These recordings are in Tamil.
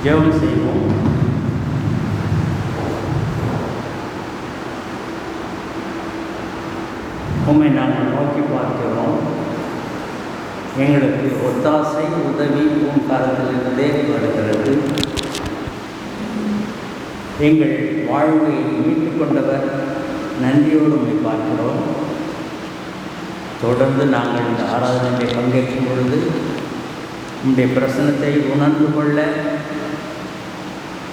ஜெபம் செய்வோம். உம்மை நாங்கள் நோக்கி பார்க்கிறோம். எங்களுக்கு ஒத்தாசை உதவி உம் கரத்திலிருந்தே வருகிறது. எங்கள் வாழ்வை மீட்டுக் கொண்டவர், நன்றியோடு உம்மை பார்க்கிறோம். தொடர்ந்து நாங்கள் இந்த ஆராதனையை பங்கேற்கும் பொழுது உம்முடைய பிரசன்னத்தை உணர்ந்து கொள்ள,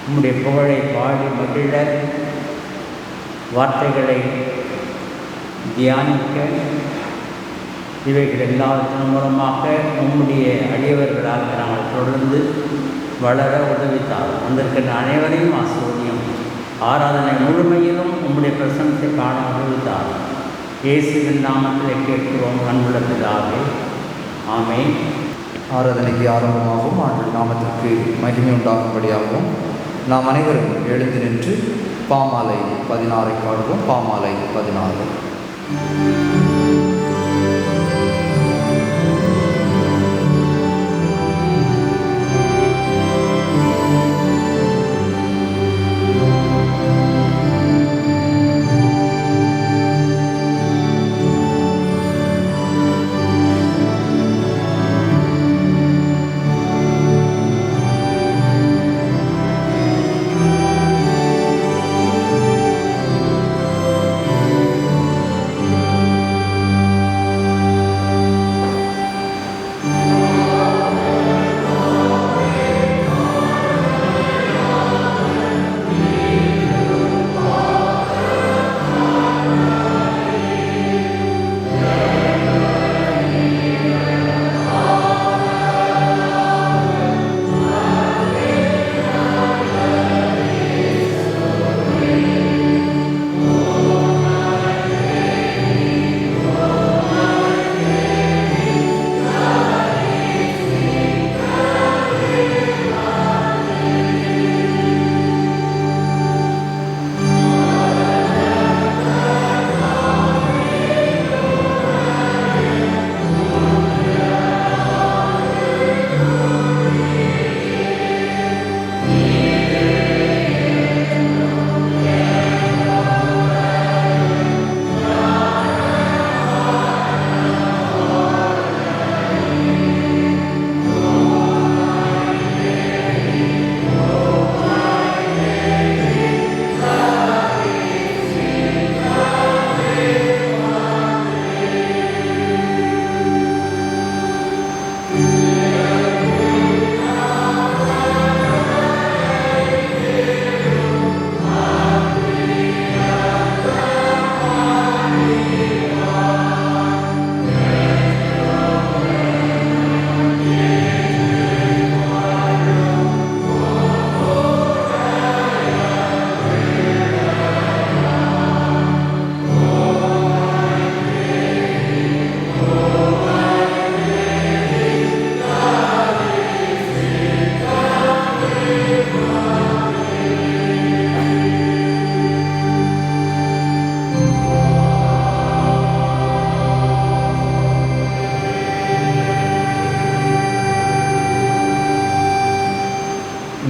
உம்முடைய புகழை பாடி மகிழ, வார்த்தைகளை தியானிக்க, இவைகள் எல்லாவற்றின் மூலமாக உம்முடைய அடியவர்களாக நாங்கள் தொடர்ந்து வளர உதவித்தார். அதற்கு அனைவரையும் ஆசீர்வதியும். ஆராதனை முழுமையிலும் உம்முடைய பிரசன்னத்தை காண உதவித்தார். இயேசுவின் நாமத்தில் கேட்கிறோம் அன்புள்ள பிதாவே, ஆமென். ஆராதனைக்கு ஆரம்பமாகவும் ஆண்டு நாமத்திற்கு மகிமை உண்டாகும்படியாகவும் நாம் அனைவரும் எழுந்து நின்று பாமாலை 16 பாடுவோம். பாமாலை 16.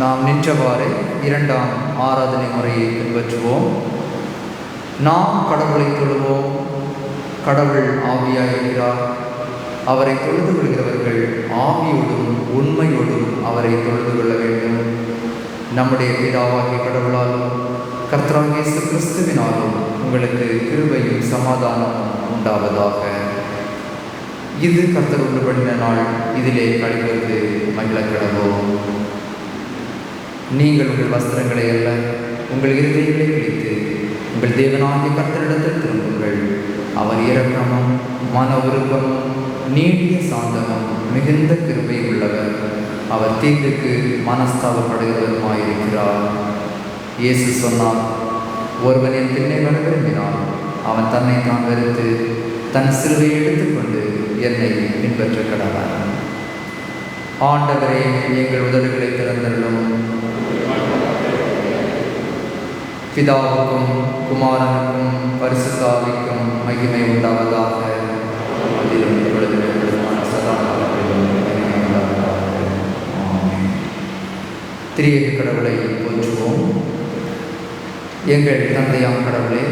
நாம் நின்றவாறே இரண்டாம் ஆராதனை முறையை பின்பற்றுவோம். நாம் கடவுளை தொழுவோம். கடவுள் ஆவியாயிருக்கிறார். அவரை தொழுது கொள்கிறவர்கள் ஆவியோடும் உண்மையோடும் அவரை தொழுது கொள்ள வேண்டும். நம்முடைய பிதாவாகிய கடவுளாலும் கர்த்தராகிய இயேசு கிறிஸ்துவினாலும் உங்களுக்கு கிருபையும் சமாதானமும் உண்டாவதாக. இது கர்த்தர் உண்டு பண்ணின நாள், இதிலே கழிவது மகிழக்கடவோம். நீங்கள் உங்கள் வஸ்திரங்களை அல்ல, உங்கள் இருதயங்களை கிழித்து உங்கள் தேவனாகிய கர்த்தரிடத்தில் திரும்புங்கள். அவர் இரக்கமும் மன உருவமும் நீடிய சாந்தமும் மிகுந்த கிருபை உள்ளவர். அவர் தீங்குக்கு மனஸ்தாபப்படுகிறவருமாயிருக்கிறார். இயேசு சொன்னார், ஒருவன் என் பின்னே வர விரும்பினான் அவன் தன்னை தான் வெறுத்து தன் சிலுவையை எடுத்துக்கொண்டு என்னை பின்பற்ற கடவான். ஆண்டவரே, எங்கள் உதடுகளை திறந்தருளும். பிதாவுக்கும் குமாரனுக்கும் பரிசுத்த ஆவிக்கும் மகிமை உண்டாவதாக. அதிலும் சதா காலத்திலும் மகிமை உண்டாவதாக. ஆமென். திரியேக கடவுளை போற்றுவோம். எங்கள் தந்தையாம் கடவுளே,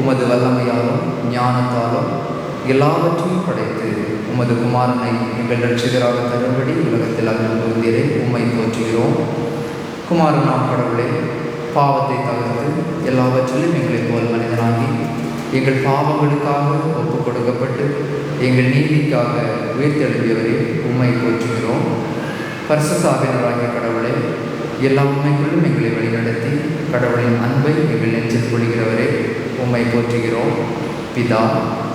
உமது வல்லமையாலும் ஞானத்தாலும் எல்லாவற்றையும் படைத்து உமது குமாரனை எங்கள் ரட்சிகராக தரும்படி உலகத்தில் அருள் கூர்ந்தீரே, உம்மை போற்றுகிறோம். குமாரனாம் கடவுளே, பாவத்தை தவிர்த்து எல்லாவற்றிலும் எங்களைப் போல் மனிதனாகி எங்கள் பாவங்களுக்காக ஒப்புக் கொடுக்கப்பட்டு எங்கள் நீதிக்காக உயிர்த்தெழுதியவரே, உம்மை போற்றுகிறோம். பரிசுத்தாவினராகிய கடவுளே, எல்லா உண்மைக்குள்ளும் எங்களை வழிநடத்தி கடவுளின் அன்பை எங்கள் நெஞ்சில் பொழிகிறவரே, உம்மை போற்றுகிறோம். பிதா,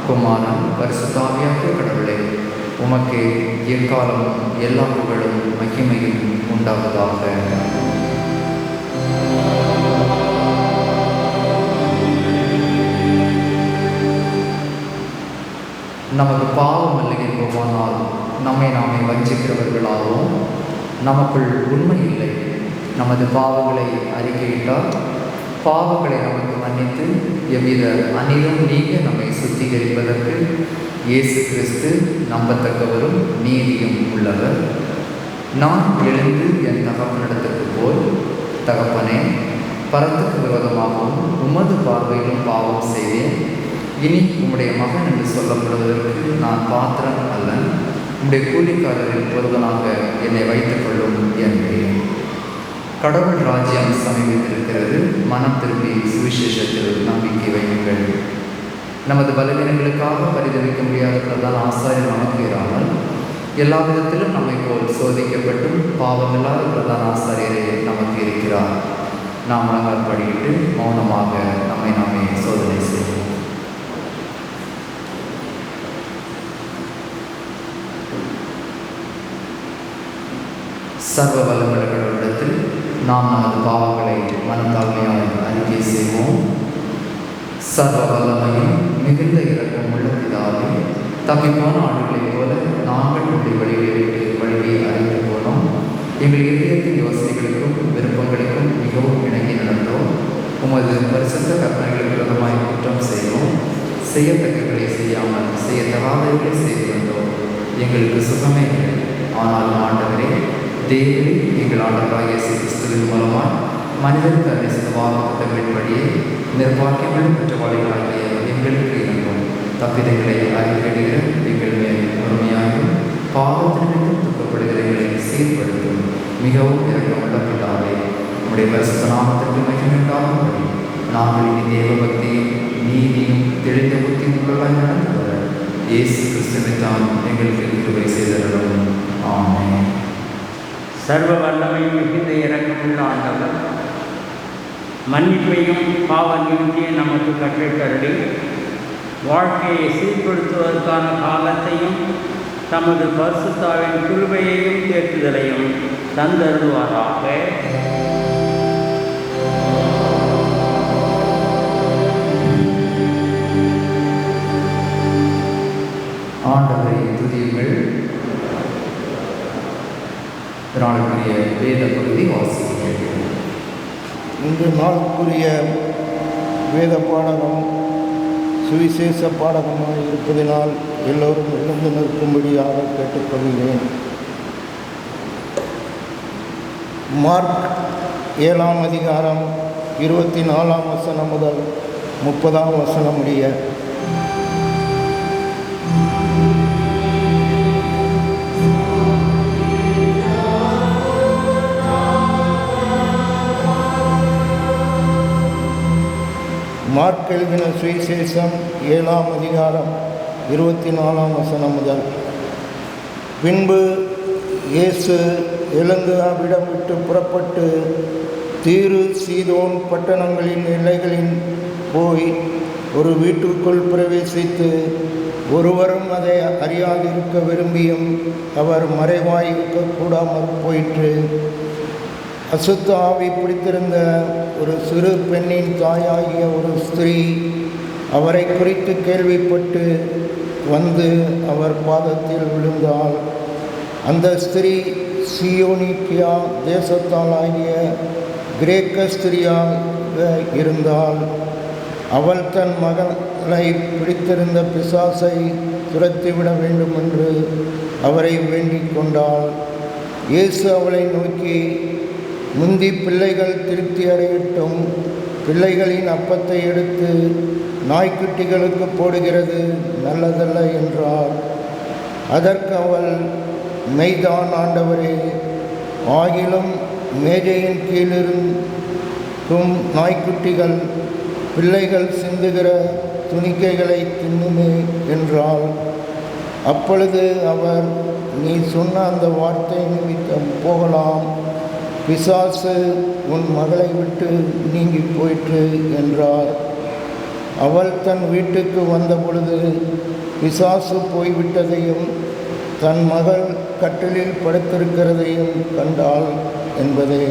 குமாரன், பரிசுத்தாவியாகிய கடவுளே, உமக்கே எக்காலமும் எல்லா புகழும் மகிமையும் உண்டாவதாக. நமது பாவம் இல்லை என்போமானால் நம்மை நாமே வஞ்சிக்கிறவர்களாகவும், நமக்குள் உண்மை இல்லை. நமது பாவங்களை அறிக்கையிட்டால் பாவங்களை நமக்கு மன்னித்து எவ்வித அனிலும் நீங்க நம்மை சுத்திகரிப்பதற்கு இயேசு கிறிஸ்து நம்பத்தக்கவரும் நீதியும் உள்ளவர். நான் எழுந்து என் தகப்பனிடத்துக்கு போய், தகப்பனே, பரத்துக்கு விரோதமாகவும் உமது பார்வையிலும் பாவம் செய்தேன். இனி உம்முடைய மகன் என்று சொல்லப்படுவதற்கு நான் பாத்திரம் அல்ல. உம்முடைய கூலிக்காரரில் ஒருவனாக என்னை வைத்துக் கொள்ளும் என்றேன். கடவுள் ராஜ்யம் சமீபித்திருக்கிறது. மனம் திரும்பி சுவிசேஷத்தில் நம்பிக்கை வையுங்கள். நமது பலவீனங்களுக்காக பரிதவிக்க முடியாத பிரதான ஆசாரியர் நமக்கு இராமல் எல்லா விதத்திலும் நம்மை போல் சோதிக்கப்பட்டும் பாவமில்லாத பிரதான ஆசாரியரே நமக்கு இருக்கிறார். நாம் முழங்கால் படியிட்டு மௌனமாக நம்மை நாமே சோதனை செய்வோம். சர்வ வல்லமுள்ள கடவுளிடத்தில் நாம் நமது பாவங்களை மனத்தாழ்மையால் அறிக்கை செய்வோம். சர்வ வல்லமையும் மிகுந்த இரக்கம் உள்ள பிதாவே, தப்பிப்பான ஆடுகளைப் போல நாங்கள் உடைய வழியை விட்டு வழியை அறிந்து போனோம். எங்கள் இதயத்தின் யோசனைகளுக்கும் விருப்பங்களுக்கும் மிகவும் இணங்கி நடந்தோம். உமது பரிசுத்த கற்பனைகளுக்கு விரோதமாய் குற்றம் செய்தோம். செய்யத்தக்கங்களை செய்யாமல் செய்யத்தகாதவர்களை செய்து வந்தோம். எங்களுக்கு சுகமே இல்லை. ஆனால் ஆண்டவரே, தேவரே, எங்கள் ஆண்டவராகிய இயேசு கிறிஸ்துவின் மூலமாக மனிதனுக்கு அறிந்த வாக்குத்தங்களின்படியே நிர்வாகியமுள்ள குற்றவாளிகளாகிய எங்களுக்கு இறங்கும். தப்பிதங்களை அறிக்கையிடுகிற எங்கள் மேல் பொறுமையாகவும் பாவத்திற்கும் துக்கப்படுகிற எங்களை சீர்படுத்தும். மிகவும் இரக்கமுள்ள பிதாவே, உம்முடைய பரிசுத்த நாமத்திற்கு மகிமையுண்டாகும்படி நாங்கள் இனி தேவ பக்தியும் நீதியும் தெளிந்த புத்தியும் உள்ளவர்களாய் நடந்து வர இயேசு கிறிஸ்துவின் தான் எங்களுக்கு கிருபை செய்தருளும். ஆமென். சர்வ வல்லமையும் மிகுந்த இரக்கமுள்ள ஆண்டவர் மன்னிப்பையும் பாவ நிவர்த்தியும் நமக்கு கற்றுத்தருளி வாழ்க்கையை சீர்படுத்துவதற்கான காலத்தையும் தமது பரிசுத்தாவின் கிருபையையும் தேற்றுதலையும் தந்தருள்வாராக. ஆண்டவரை துதியுங்கள். நாளுக்குரிய வேத பகுதி வாசிக்கிறேன். இன்று நாளுக்குரிய வேத பாடகம் சுவிசேஷ பாடகமாக இருப்பதினால் எல்லோரும் எழுந்து நிற்கும்படியாக கேட்டுக்கொள்கிறேன். மார்க் 7ஆம் அதிகாரம் 24ஆம் வசனம் முதல் 30ஆம் வசனம் முடிய. மார்க் எழுதின சுவிசேஷம் 7ஆம் அதிகாரம் 24ஆம் வசனம் முதல். பின்பு இயேசு எழுந்து அவ்விடம் விட்டு புறப்பட்டு தீரு சீதோன் பட்டணங்களின் எல்லைகளின் போய் ஒரு வீட்டுக்குள் பிரவேசித்து ஒருவரும் அதை அறியாதிருக்க விரும்பியும் அவர் மறைவாய் இருக்கக்கூடாமல் போயிற்று. அசுத்த ஆவி பிடித்திருந்த ஒரு சிறு பெண்ணின் தாயாகிய ஒரு ஸ்திரீ அவரை குறித்து கேள்விப்பட்டு வந்து அவர் பாதத்தில் விழுந்தாள். அந்த ஸ்திரீ சியோனிக்கியா தேசத்தாளாகிய கிரேக்க ஸ்திரியாக இருந்தாள். அவள் தன் மகளை பிடித்திருந்த பிசாசை துரத்திவிட வேண்டும் என்று அவரை வேண்டிக் கொண்டாள். இயேசு அவளை நோக்கி, முந்தி பிள்ளைகள் திருப்தி அடையட்டும். பிள்ளைகளின் அப்பத்தை எடுத்து நாய்க்குட்டிகளுக்கு போடுகிறது நல்லதல்ல என்றார். அதற்கு அவள், மெய்தான் ஆண்டவரே, ஆகிலும் மேஜையின் கீழிருக்கும் நாய்க்குட்டிகள் பிள்ளைகள் சிந்துகிற துணிக்கைகளை தின்னுமே என்றாள். அப்பொழுது அவர், நீ சொன்ன அந்த வார்த்தை நிமித்தம் போகலாம், பிசாசு உன் மகளை விட்டு நீங்கி போயிற்று என்றார். அவள் தன் வீட்டுக்கு வந்தபொழுது பிசாசு போய்விட்டதையும் தன் மகள் கட்டிலில் படுத்திருக்கிறதையும் கண்டாள் என்பதே.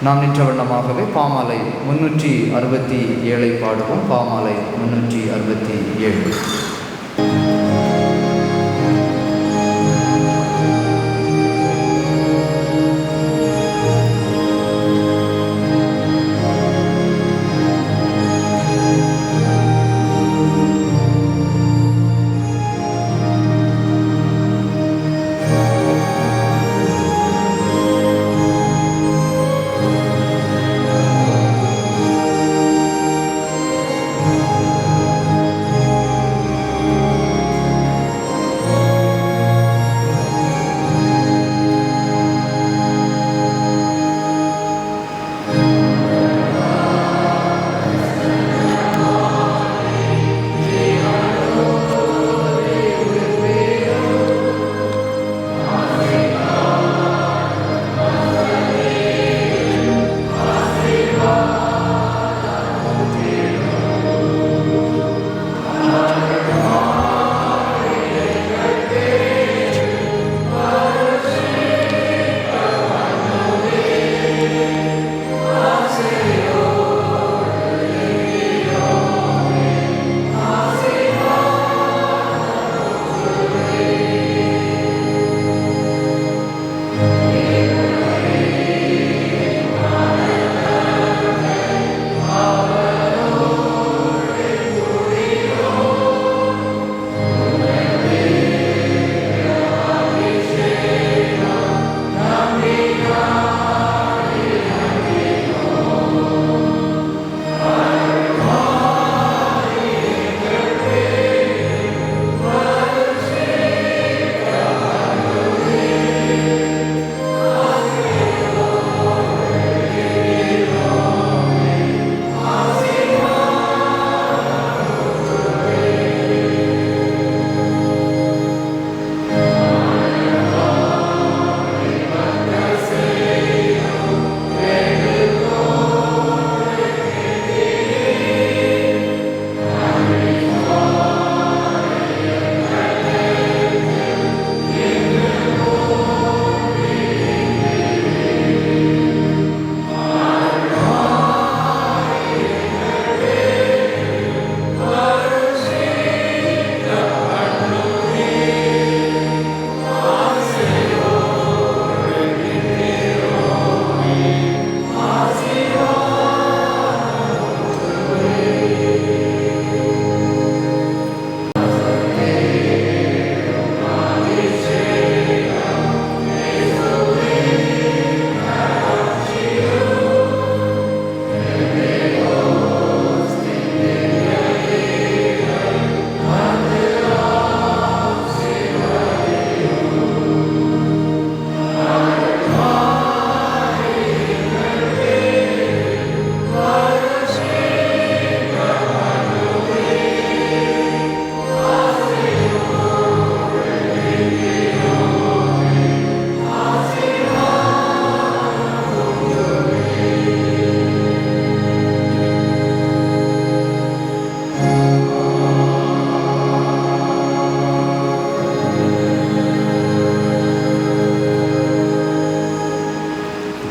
நாம் நின்ற வண்ணமாகவே பாமாலை 367 பாடுவோம். பாமாலை 367.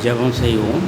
ஜெபம் செய்வோம்.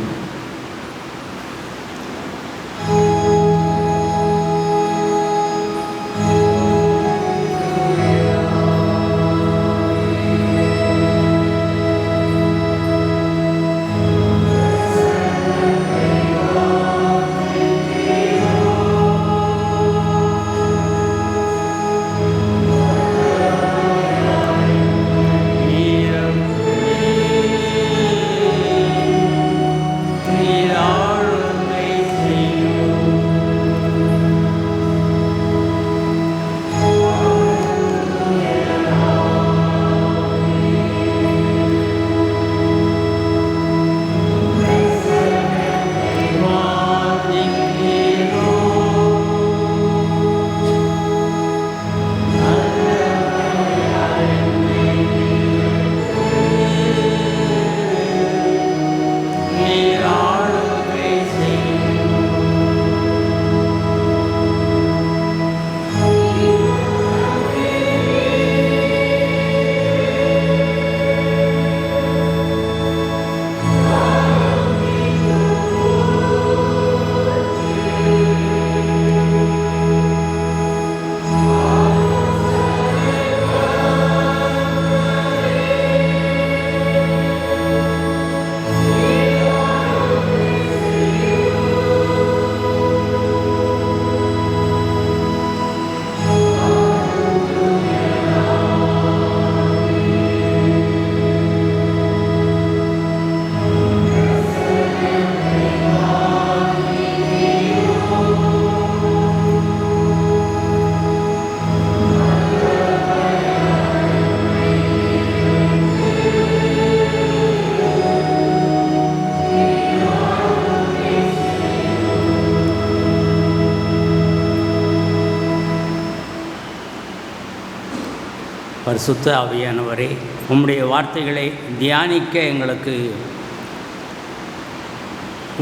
பரிசுத்த ஆவியானவரே, உம்முடைய வார்த்தைகளை தியானிக்க எங்களுக்கு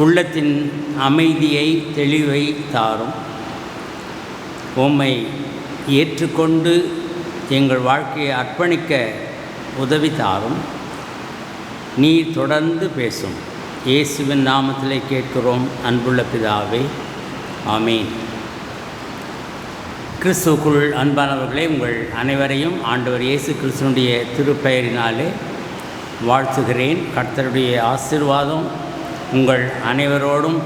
உள்ளத்தின் அமைதியை, தெளிவை தாரும். உம்மை ஏற்றுக்கொண்டு எங்கள் வாழ்க்கையை அர்ப்பணிக்க உதவி தாரும். நீ தொடர்ந்து பேசும். இயேசுவின் நாமத்திலே கேட்கிறோம் அன்புள்ள பிதாவே, ஆமீன். கிறிஸ்துவுக்குள் அன்பானவர்களே, உங்கள் அனைவரையும் ஆண்டவர் இயேசு கிறிஸ்துவனுடைய திருப்பெயரினாலே வாழ்த்துகிறேன். கர்த்தருடைய ஆசீர்வாதம் உங்கள் அனைவரோடும்,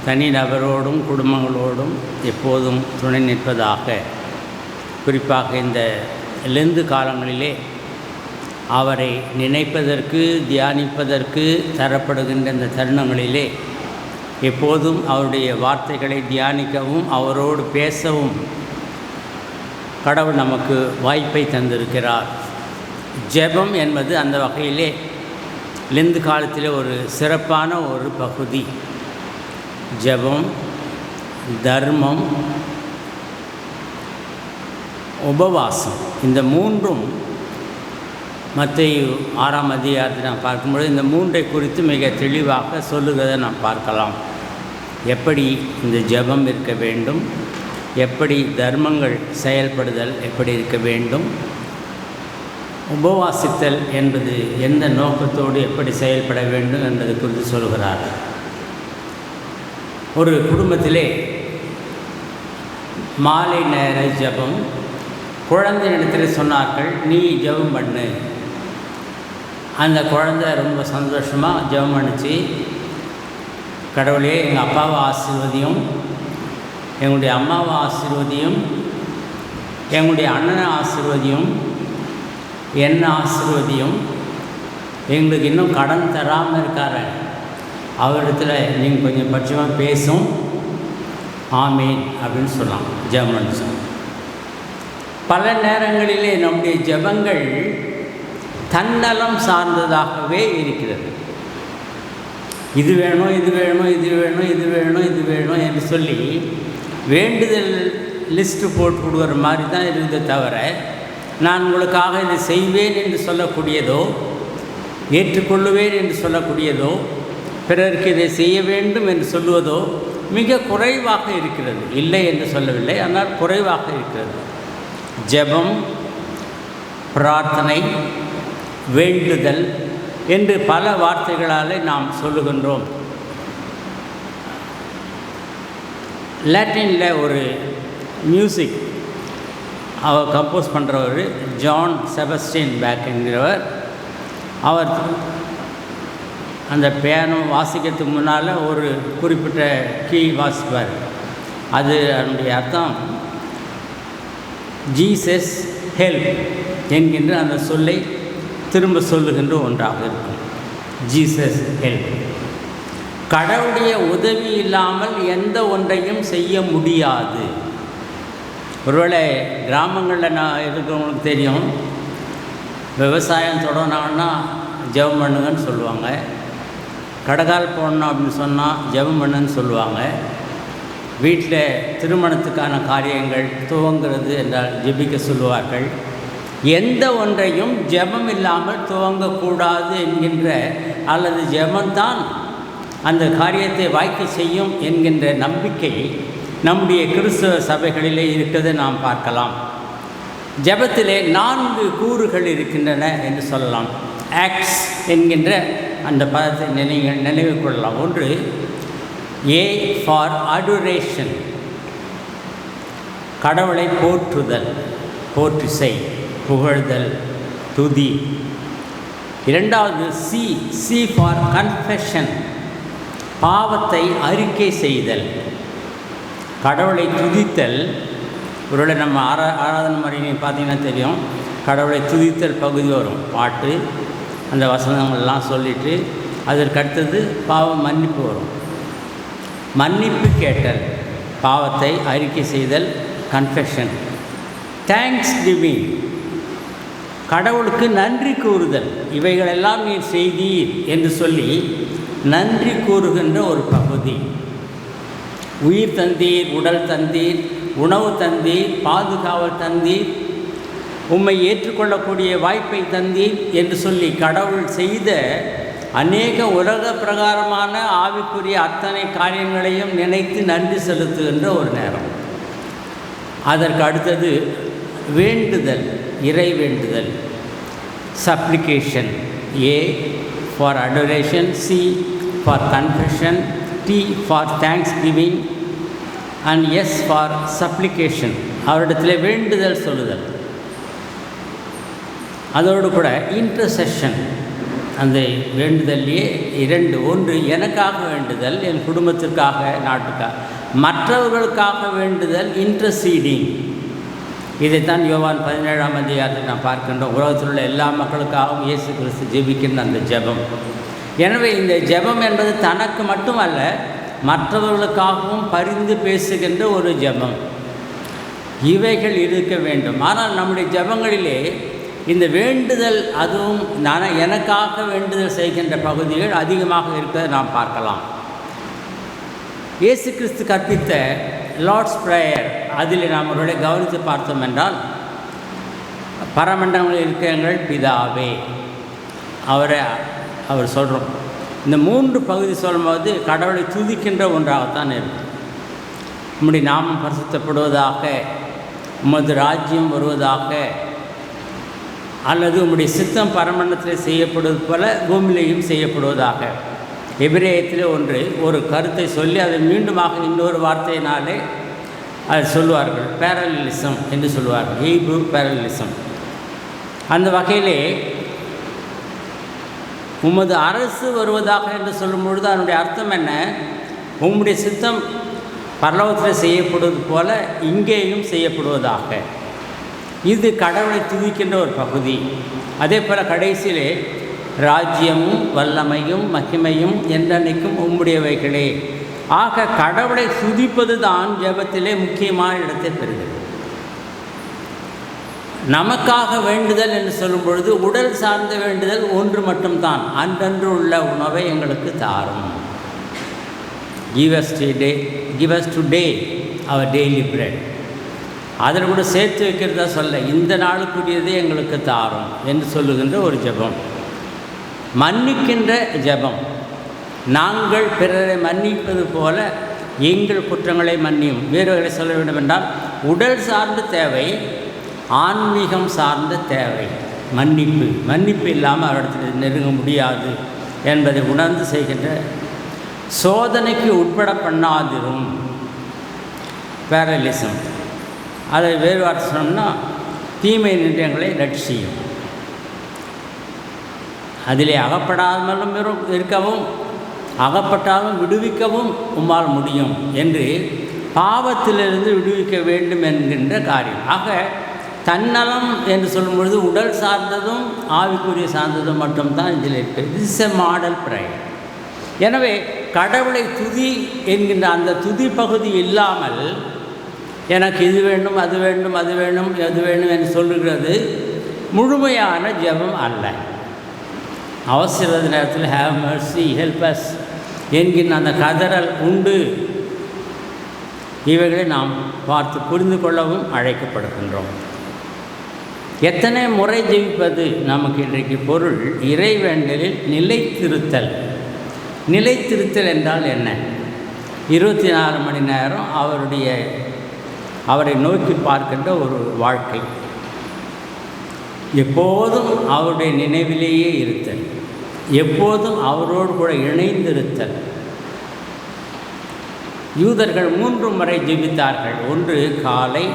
தனிநபரோடும், குடும்பங்களோடும் எப்போதும் துணை நிற்பதாக. குறிப்பாக இந்த லெந்து காலங்களிலே அவரை நினைப்பதற்கு, தியானிப்பதற்கு தரப்படுகின்ற இந்த தருணங்களிலே எப்போதும் அவருடைய வார்த்தைகளை தியானிக்கவும் அவரோடு பேசவும் கடவுள் நமக்கு வாய்ப்பை தந்திருக்கிறார். ஜெபம் என்பது அந்த வகையிலே லெந்து காலத்திலே ஒரு சிறப்பான ஒரு பகுதி. ஜெபம், தர்மம், உபவாசம், இந்த மூன்றும் மத்தேயு 6ஆம் அதிகாரத்தை நாம் பார்க்கும்பொழுது இந்த மூன்றை குறித்து மிக தெளிவாக சொல்லுகிறதை நாம் பார்க்கலாம். எப்படி இந்த ஜெபம் இருக்க வேண்டும், எப்படி தர்மங்கள் செயல்படுதல் எப்படி இருக்க வேண்டும், உபவாசித்தல் என்பது எந்த நோக்கத்தோடு எப்படி செயல்பட வேண்டும் என்பது குறித்து சொல்கிறார். ஒரு குடும்பத்திலே மாலை நேர ஜெபம். குழந்தையிடத்தில் சொன்னார்கள், நீ ஜெபம் பண்ணு. அந்த குழந்தை ரொம்ப சந்தோஷமாக ஜெபம் பண்ணிச்சு. கடவுளே, எங்கள் அப்பாவை ஆசீர்வதியும், எங்களுடைய அம்மாவை ஆசீர்வதியும், எங்களுடைய அண்ணனை ஆசீர்வதியும், என்னை ஆசீர்வதியும், எங்களுக்கு இன்னும் கடன் தராமல் இருக்காரு, அவரிடத்தில் நீங்கள் கொஞ்சம் பட்சமாக பேசும், ஆமீன் அப்படின்னு சொல்லலாம். ஜெபம் பண்ணிச்சு. பல நேரங்களிலே நம்முடைய ஜெபங்கள் தன்னலம் சார்ந்ததாகவே இருக்கிறது. இது வேணும், இது வேணும், இது வேணும், இது வேணும், இது வேணும் என்று சொல்லி வேண்டுதல் லிஸ்ட்டு போட்டு கொடுக்குற மாதிரி தான் இருந்ததை தவிர, நான் உங்களுக்காக இதை செய்வேன் என்று சொல்லக்கூடியதோ, ஏற்றுக்கொள்ளுவேன் என்று சொல்லக்கூடியதோ, பிறருக்கு இதை செய்ய வேண்டும் என்று சொல்லுவதோ மிக குறைவாக இருக்கிறது. இல்லை என்று சொல்லவில்லை, ஆனால் குறைவாக இருக்கிறது. ஜெபம், பிரார்த்தனை, வேண்டுதல் என்று பல வார்த்தைகளாலே நாம் சொல்லுகின்றோம். லாட்டினில் ஒரு மியூசிக் அவர் கம்போஸ் பண்ணுறவர் ஜான் செபஸ்டியன் பேக் என்கிறவர். அவர் அந்த பியானோ வாசிக்கிறதுக்கு முன்னால் ஒரு குறிப்பிட்ட கீ வாசிப்பார். அது அதனுடைய அர்த்தம் ஜீசஸ் ஹெல்ப் என்கின்ற அந்த சொல்லை திரும்ப சொல்லுகின்ற ஒன்றாக இருக்கும். Jesus help. கடவுளுடைய உதவி இல்லாமல் எந்த ஒன்றையும் செய்ய முடியாது. ஒருவேளை கிராமங்களில் நான் இருக்கிறவங்களுக்கு தெரியும், விவசாயம் தொடங்கினாங்கன்னா ஜெபம் பண்ணுங்கன்னு சொல்லுவாங்க. கடைக்கால் போடணும் அப்படின்னு சொன்னால் ஜெபம் பண்ணுன்னு சொல்லுவாங்க. வீட்டில் திருமணத்துக்கான காரியங்கள் துவங்கிறது என்றால் ஜெபிக்க சொல்லுவார்கள். எந்த ஒன்றையும் ஜெபம் இல்லாமல் துவங்கக்கூடாது என்கின்ற, அல்லது ஜெபம்தான் அந்த காரியத்தை வாய்க்க செய்யும் என்கின்ற நம்பிக்கை நம்முடைய கிறிஸ்தவ சபைகளிலே இருக்கிறதை நாம் பார்க்கலாம். ஜெபத்திலே 4 கூறுகள் இருக்கின்றன என்று சொல்லலாம். ஆக்ட்ஸ் என்கின்ற அந்த பதத்தை நினைவு கொள்ளலாம். ஒன்று, ஏ ஃபார் அடோரேஷன், கடவுளை போற்றுதல், போற்றிசை, புகழ்தல், துதி. இரண்டாவது சி ஃபார் கன்ஃபெஷன், பாவத்தை அறிக்கை செய்தல், கடவுளை துதித்தல். ஒருவேளை நம்ம ஆராதனை முறையை பார்த்தீங்கன்னா தெரியும், கடவுளை துதித்தல் பகுதி வரும், பாட்டு, அந்த வசனங்கள்லாம் சொல்லிவிட்டு அதற்கடுத்தது பாவ மன்னிப்பு வரும். மன்னிப்பு கேட்டல், பாவத்தை அறிக்கை செய்தல், கன்ஃபெஷன். தேங்க்ஸ் கிவிங், கடவுளுக்கு நன்றி கூறுதல். இவைகளெல்லாம் நீர் செய்தீர் என்று சொல்லி நன்றி கூறுகின்ற ஒரு பகுதி. உயிர் தந்தீர், உடல் தந்தீர், உணவு தந்தீர், பாதுகாவல் தந்தீர், உம்மை ஏற்றுக்கொள்ளக்கூடிய வாய்ப்பை தந்தீர் என்று சொல்லி கடவுள் செய்த அநேக உலக பிரகாரமான ஆவிக்குரிய அத்தனை காரியங்களையும் நினைத்து நன்றி செலுத்துகின்ற ஒரு நேரம். அதற்கு அடுத்தது வேண்டுதல், இறை வேண்டுதல், supplication. A for adoration, C for confession, T for thanksgiving and S for supplication. அவரிடத்தில் வேண்டுதல் சொல்லுதல். அதோடு கூட இன்டர்செஷன். அந்த வேண்டுதல்லையே இரண்டு, ஒன்று எனக்காக வேண்டுதல், என் குடும்பத்திற்காக, நாட்டுக்காக, மற்றவர்களுக்காக வேண்டுதல், இன்டர்சீடிங். இதைத்தான் யோவான் 17ஆம் அதிகாரத்தில் நாம் பார்க்கின்றோம். உலகத்தில் உள்ள எல்லா மக்களுக்காகவும் இயேசு கிறிஸ்து ஜெபிக்கின்ற அந்த ஜெபம். எனவே இந்த ஜெபம் என்பது தனக்கு மட்டுமல்ல, மற்றவர்களுக்காகவும் பரிந்து பேசுகின்ற ஒரு ஜெபம். இவைகள் இருக்க வேண்டும். ஆனால் நம்முடைய ஜெபங்களிலே இந்த வேண்டுதல், அதுவும் எனக்காக வேண்டுதல் செய்கின்ற பகுதிகள் அதிகமாக இருக்கிறதை நாம் பார்க்கலாம். இயேசு கிறிஸ்து கற்பித்த லார்ட்ஸ் ப்ரேயர், அதில் நாம் அவர்களை கவனித்து பார்த்தோம் என்றால், பரமண்டங்களில் இருக்கிற எங்கள் பிதாவே அவர் சொல்கிறோம். இந்த 3 பகுதி சொல்லும்போது கடவுளை துதிக்கின்ற ஒன்றாகத்தான் இருக்கும். உம்முடைய நாமம் பரிசுத்தப்படுவதாக, உமது ராஜ்யம் வருவதாக, அல்லது உம்முடைய சித்தம் பரமண்டலத்தில் செய்யப்படுவது போல பூமியிலையும் செய்யப்படுவதாக. எபிரேயத்தில் ஒரு கருத்தை சொல்லி அதை மீண்டுமாக இன்னொரு வார்த்தையினாலே அதை சொல்லுவார்கள். பேரலிசம் என்று சொல்லுவார்கள், ஹீப்ரூ பேரலிசம். அந்த வகையிலே உமது அரசு வருவதாக என்று சொல்லும் பொழுது அதனுடைய அர்த்தம் என்ன? உம்முடைய சித்தம் பரலோகத்தில் செய்யப்படுவது போல இங்கேயும் செய்யப்படுவதாக. இது கடவுளை துதிக்கின்ற ஒரு பகுதி. அதே போல் கடைசியிலே ராஜ்யமும் வல்லமையும் மகிமையும் என்றென்னைக்கும் உம்முடையவைகளே. ஆக கடவுளை துதிப்பது தான் ஜெபத்திலே முக்கியமான இடத்தை பெறுகிறது. நமக்காக வேண்டுதல் என்று சொல்லும் பொழுது உடல் சார்ந்த வேண்டுதல் ஒன்று மட்டும்தான், அன்றன்று உள்ள உணவை எங்களுக்கு தாரும். Give us today our daily bread. அதில் கூட சேர்த்து வைக்கிறதா சொல்ல, இந்த நாளுக்குரியதே எங்களுக்கு தாரும் என்று சொல்லுகின்ற ஒரு ஜெபம். மன்னிக்கின்ற ஜெபம். நாங்கள் பிறரை மன்னிப்பது போல எங்கள் குற்றங்களை மன்னியும். வேறுகளை சொல்ல வேண்டும் என்றால், உடல் சார்ந்த தேவை, ஆன்மீகம் சார்ந்த தேவை மன்னிப்பு இல்லாமல் அவரிடத்தில் நெருங்க முடியாது என்பதை உணர்ந்து செய்கின்ற. சோதனைக்கு உட்பட பண்ணாதிரும், பேரலிசம். அதை வேறு வார்த்தை சொன்னோம்னா தீமை நின்றங்களை ரட்சியும். அதிலே அகப்படாமலும் இருக்கவும், அகப்பட்டாலும் விடுவிக்கவும் உம்மால் முடியும் என்று பாவத்திலிருந்து விடுவிக்க வேண்டும் என்கின்ற காரியம். ஆக தன்னலம் என்று சொல்லும் பொழுது உடல் சார்ந்ததும் ஆவிக்குரிய சார்ந்ததும் மட்டும்தான் இதில் இருக்குது. This is a model prayer. எனவே கடவுளை துதி என்கின்ற அந்த துதி பகுதி இல்லாமல் எனக்கு இது வேண்டும், அது வேண்டும், அது வேணும், எது வேணும் என்று சொல்லுகிறது முழுமையான ஜெபம் அல்ல. அவசர நேரத்தில் ஹேவ் மர்சி ஹெல்ப் அஸ் என்கின்ற அந்த கதறல் உண்டு. இவைகளை நாம் பார்த்து புரிந்து கொள்ளவும் அழைக்கப்படுகின்றோம். எத்தனை முறை ஜெபிப்பது நமக்கு இன்றைக்கு பொருள். இறைவேண்டலில் நிலைத்திருத்தல். நிலைத்திருத்தல் என்றால் என்ன? 24 மணி நேரம் அவரை நோக்கி பார்க்கின்ற ஒரு வாழ்க்கை, எப்போதும் அவருடைய நினைவிலேயே இருத்தல், எப்போதும் அவரோடு கூட இணைந்திருத்தல். யூதர்கள் 3 முறை ஜெபித்தார்கள். ஒன்று காலை,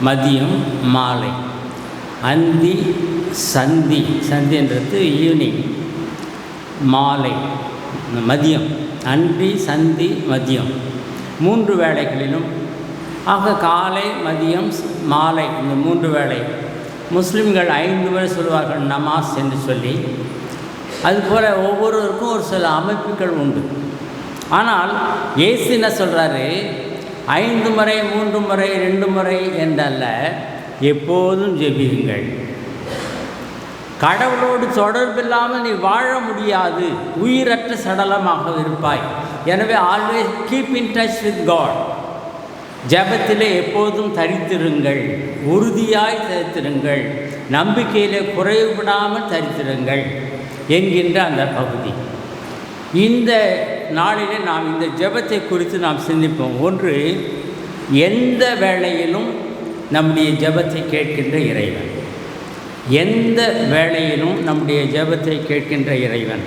மதியம், மாலை. அந்தி, சந்தி. சந்தின்றது ஈவினிங், மாலை, மதியம். அந்தி, சந்தி, மதியம், 3 வேளைகளிலும். ஆக காலை, மதியம், மாலை, இந்த 3 வேளை. முஸ்லிம்கள் 5 முறை சொல்வார்கள் நமாஸ் என்று சொல்லி. அதுபோல் ஒவ்வொருவருக்கும் ஒரு சில அமைப்புகள் உண்டு. ஆனால் இயேசு என்ன சொல்கிறாரு? 5 முறை, 3 முறை, 2 முறை என்றல்ல, எப்போதும் ஜெபியுங்கள். கடவுளோடு தொடர்பில்லாமல் நீ வாழ முடியாது, உயிரற்ற சடலமாக இருப்பாய். எனவே always keep in touch with God. ஜெபத்திலே எப்போதும் தரித்திருங்கள், உறுதியாய் தரித்திருங்கள், நம்பிக்கையிலே குறைவுபடாமல் தரித்திருங்கள் என்கின்ற அந்த பகுதி. இந்த நாளிலே நாம் இந்த ஜெபத்தை குறித்து நாம் சிந்திப்போம். ஒன்று, எந்த வேளையிலும் நம்முடைய ஜெபத்தை கேட்கின்ற இறைவன். எந்த வேளையிலும் நம்முடைய ஜெபத்தை கேட்கின்ற இறைவன்.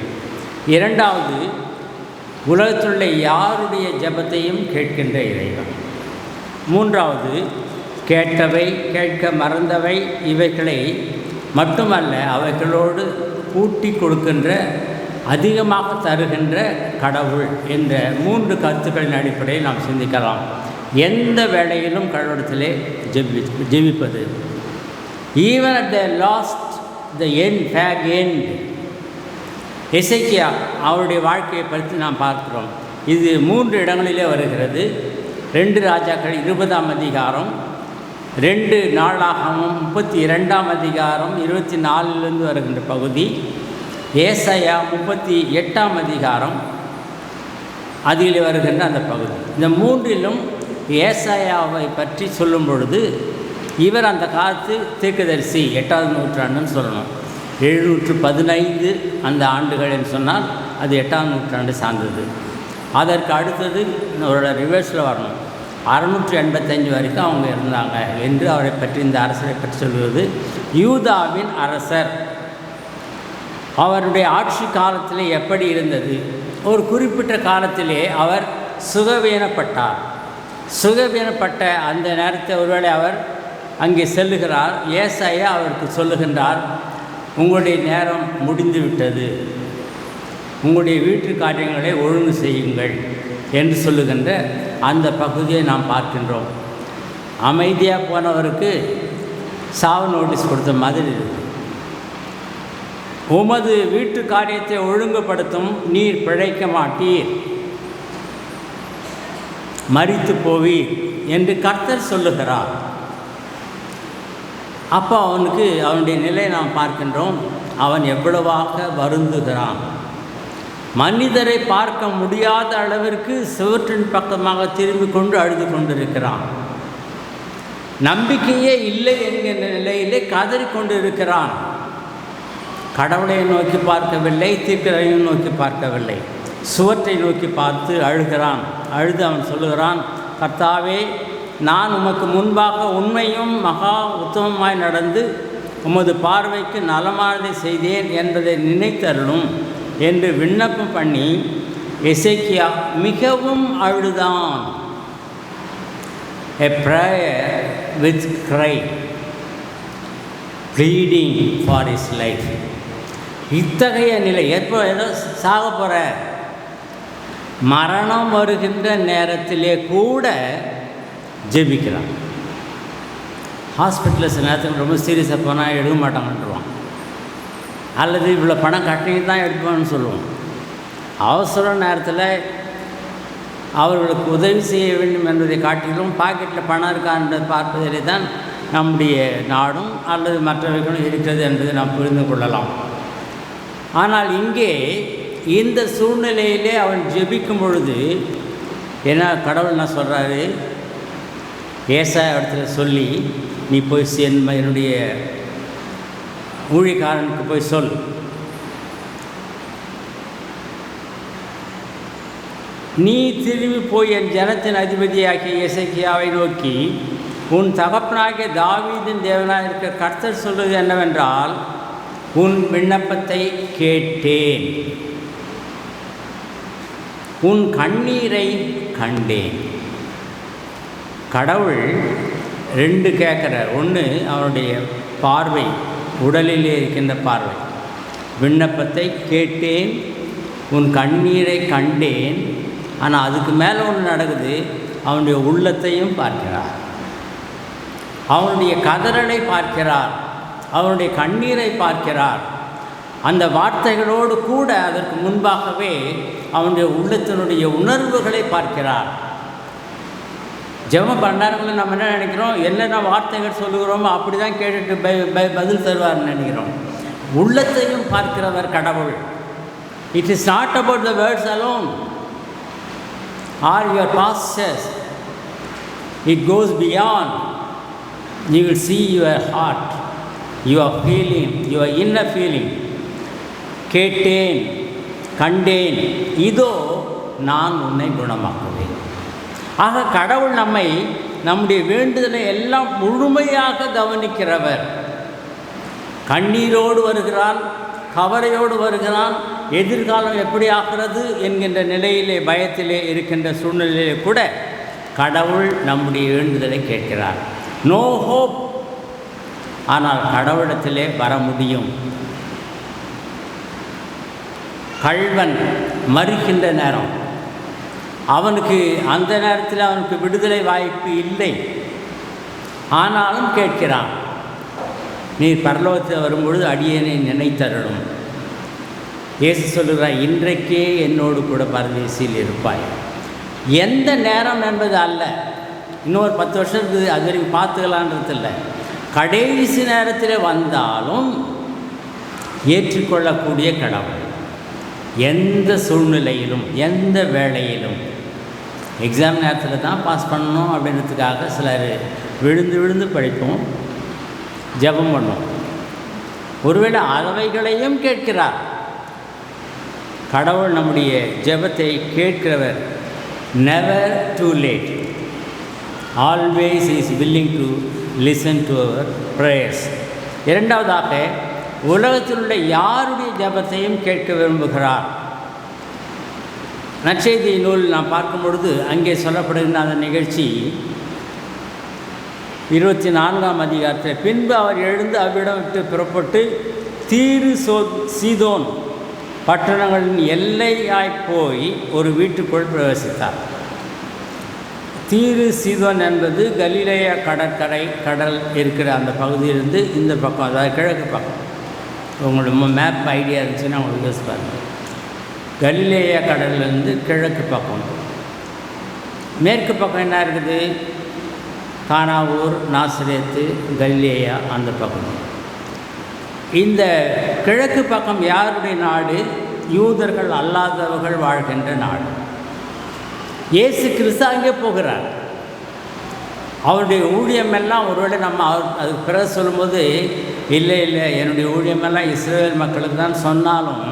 இரண்டாவது, உலகத்துள்ள யாருடைய ஜெபத்தையும் கேட்கின்ற இறைவன். மூன்றாவது, கேட்டவை கேட்க மறந்தவை இவைகளை மட்டுமல்ல, அவைகளோடு கூட்டி கொடுக்கின்ற, அதிகமாக தருகின்ற கடவுள் என்ற 3 கருத்துக்களின் அடிப்படையில் நாம் சிந்திக்கலாம். எந்த வேளையிலும் கடவுளத்திலே ஜெபிப்பது. Even at the last the end fag end. Hezekiah அவருடைய வாழ்க்கையை பற்றி நாம் பார்க்கிறோம். இது 3 இடங்களிலே வருகிறது. 2 ராஜாக்கள் 20ஆம் அதிகாரம், 2 நாளாகமம் 32ஆம் அதிகாரம் 24லிருந்து வருகின்ற பகுதி, ஏசாயா 38ஆம் அதிகாரம் அதில் வருகின்ற அந்த பகுதி. இந்த 3லும் ஏசாயாவை பற்றி சொல்லும் பொழுது இவர் அந்த காலத்து தீர்க்கதரிசி, 8ஆம் நூற்றாண்டுன்னு சொல்லணும். 715 அந்த ஆண்டுகள் என்று சொன்னால் அது 8ஆம் நூற்றாண்டு சார்ந்தது. அதற்கு அடுத்தது அவரோட ரிவர்ஸில் வரணும், 685 வரைக்கும் அவங்க இருந்தாங்க என்று அவரை பற்றி, இந்த அரசரை பற்றி சொல்வது. யூதாவின் அரசர் அவருடைய ஆட்சி காலத்திலே எப்படி இருந்தது? ஒரு குறிப்பிட்ட காலத்திலே அவர் சுகவீனப்பட்டார். சுகவீனப்பட்ட அந்த நேரத்தை ஒருவேளை அவர் அங்கே செல்லுகிறார். ஏசாயா அவருக்கு சொல்லுகின்றார், உங்களுடைய நேரம் முடிந்து விட்டது, உங்களுடைய வீட்டு காரியங்களை ஒழுங்கு செய்யுங்கள் என்று சொல்லுகின்ற அந்த பகுதியை நாம் பார்க்கின்றோம். அமைதியாக போனவருக்கு சாவு நோட்டீஸ் கொடுத்த மாதிரி இருக்குது. உமது வீட்டு காரியத்தை ஒழுங்குபடுத்தும், நீர் பிழைக்க மாட்டீர், மரித்து போவீர் என்று கர்த்தர் சொல்லுகிறார். அப்போ அவனுக்கு அவனுடைய நிலையை நாம் பார்க்கின்றோம். அவன் எவ்வளவாக வருந்துகிறான். மனிதரை பார்க்க முடியாத அளவிற்கு சுவற்றின் பக்கமாக திரும்பி கொண்டு அழுது கொண்டிருக்கிறான். நம்பிக்கையே இல்லை என்கின்ற நிலையிலே கதறிக்கொண்டு இருக்கிறான். கடவுளை நோக்கி பார்க்கவில்லை, தீர்க்கதரிசியை நோக்கி பார்க்கவில்லை, சுவற்றை நோக்கி பார்த்து அழுகிறான். அழுது அவன் சொல்லுகிறான், கர்த்தாவே, நான் உமக்கு முன்பாக உண்மையும் மகா உத்தமமாய் நடந்து உமது பார்வைக்கு நலமானதை செய்தேன் என்பதை நினைத்தருளும் என்று விண்ணப்பம் பண்ணி எசேக்கியா மிகவும் அழுதான். A prayer with cry, pleading for his life. இத்தகைய நிலை ஏதோ சாக போகிற, மரணம் வருகின்ற நேரத்திலே கூட ஜெபிக்கிறான். ஹாஸ்பிட்டலில் சில நேரத்துக்கு ரொம்ப சீரியஸாக போனால் எடுக்க மாட்டாங்கன்றான், அல்லது இவ்வளோ பணம் கட்டி தான் எடுப்பான்னு சொல்லுவோம். அவசர நேரத்தில் அவர்களுக்கு உதவி செய்ய வேண்டும் என்பதை காட்டிலும் பாக்கெட்டில் பணம் இருக்கான்றதை பார்ப்பதிலே தான் நம்முடைய நாடும் அல்லது மற்றவர்களும் இருக்கிறது என்பதை நாம் புரிந்து கொள்ளலாம். ஆனால் இங்கே இந்த சூழ்நிலையிலே அவன் ஜெபிக்கும் பொழுது ஏன்னா கடவுள் என்ன சொல்கிறாரு, ஏசாயா இடத்துல சொல்லி, நீ போய் என்னுடைய ஊழியக்காரனுக்கு போய் சொல், நீ திரும்பி போய் என் ஜனத்தின் அதிபதியாகிய எசேக்கியாவை நோக்கி, உன் தகப்பனாகிய தாவீதின் தேவனாக இருக்க கர்த்தர் சொல்வது என்னவென்றால், உன் விண்ணப்பத்தை கேட்டேன், உன் கண்ணீரை கண்டேன். கடவுள் 2 கேட்குறார். ஒன்று அவனுடைய பார்வை, உடலிலே இருக்கின்ற பார்வை. விண்ணப்பத்தை கேட்டேன், உன் கண்ணீரை கண்டேன். ஆனால் அதுக்கு மேலே ஒன்று நடக்குது, அவனுடைய உள்ளத்தையும் பார்க்கிறார், அவனுடைய கதறலை பார்க்கிறார், அவனுடைய கண்ணீரை பார்க்கிறார். அந்த வார்த்தைகளோடு கூட அதற்கு முன்பாகவே அவனுடைய உள்ளத்தினுடைய உணர்வுகளை பார்க்கிறார். ஜெபம் பண்ணாருங்களை நம்ம என்ன நினைக்கிறோம், என்னென்ன வார்த்தைகள் சொல்லுகிறோமோ அப்படி தான் கேட்டுட்டு பதில் தருவார்னு நினைக்கிறோம். உள்ளத்தையும் பார்க்கிறவர் கடவுள். It is not about the words alone or your pastors It goes beyond. You will see your heart, your feeling, your inner feeling. கேட்டேன், கண்டேன், இதோ நான் உன்னை குணமாக்குவேன். ஆக கடவுள் நம்முடைய வேண்டுதலை எல்லாம் முழுமையாக கவனிக்கிறவர். கண்ணீரோடு வருகிறான், கவலையோடு வருகிறான். எதிர்காலம் எப்படி ஆகிறது என்கின்ற நிலையிலே, பயத்திலே இருக்கின்ற சூழ்நிலையிலே கூட கடவுள் நம்முடைய வேண்டுதலை கேட்கிறார். நோ ஹோப், ஆனால் கடவுளிடத்திலே வர முடியும். கள்வன் மறிக்கின்ற நேரம், அவனுக்கு அந்த நேரத்தில் அவனுக்கு விடுதலை வாய்ப்பு இல்லை. ஆனாலும் கேட்கிறான், நீர் பரலோகத்தில் வரும்பொழுது அடியேனை நினைத்தருளும். இயேசு சொல்லுகிறார், இன்றைக்கே என்னோடு கூட பரதேசில் இருப்பாய். எந்த நேரம் என்பது அல்ல, இன்னொரு 10 வருஷத்துக்கு அது வரைக்கும் பார்த்துக்கலான்றது இல்லை. கடைசி நேரத்தில் வந்தாலும் ஏற்றுக்கொள்ளக்கூடிய கடவுள். எந்த சூழ்நிலையிலும், எந்த வேளையிலும். எக்ஸாம் நேரத்தில் தான் பாஸ் பண்ணணும் அப்படின்றதுக்காக சிலர் விழுந்து விழுந்து படிப்போம், ஜெபம் பண்ணும். ஒருவேளை அவைகளையும் கேட்கிறார் கடவுள். நம்முடைய ஜெபத்தை கேட்கிறவர். Never too late, always is willing to listen to our prayers. இரண்டாவதாக, உலகத்தில் உள்ள யாருடைய ஜெபத்தையும் கேட்க விரும்புகிறார். நற்செய்தி நூல் நாம் பார்க்கும் பொழுது அங்கே சொல்லப்படுகின்ற அந்த நிகழ்ச்சி 24ஆம் அதிகாரத்தில், பின்பு அவர் எழுந்து அவ்விடம் விட்டு புறப்பட்டு தீரு சீதோன் பட்டணங்களின் எல்லையாய் போய் ஒரு வீட்டுக்குள் பிரவேசித்தார். தீரு சீதோன் என்பது கலிலேயா கடல் இருக்கிற அந்த பகுதியிலிருந்து இந்த பக்கம், அதாவது கிழக்கு பக்கம். உங்களோட மேப் ஐடியா இருந்துச்சுன்னா உங்களுக்கு யூஸ் பாருங்கள். கலிலேயா கடல்லேருந்து கிழக்கு பக்கம். மேற்கு பக்கம் என்ன இருக்குது? கானாவூர், நாசரேத்து, கலிலேயா, அந்த பக்கம். இந்த கிழக்கு பக்கம் யாருடைய நாடு? யூதர்கள் அல்லாதவர்கள் வாழ்கின்ற நாடு. இயேசு கிறிஸ்து அங்கே போகிறார். அவருடைய ஊழியமெல்லாம் ஒருவேளை நம்ம அதுக்கு பிறகு சொல்லும்போது, இல்லை என்னுடைய ஊழியமெல்லாம் இஸ்ரேல் மக்களுக்கு தான் சொன்னாலும்,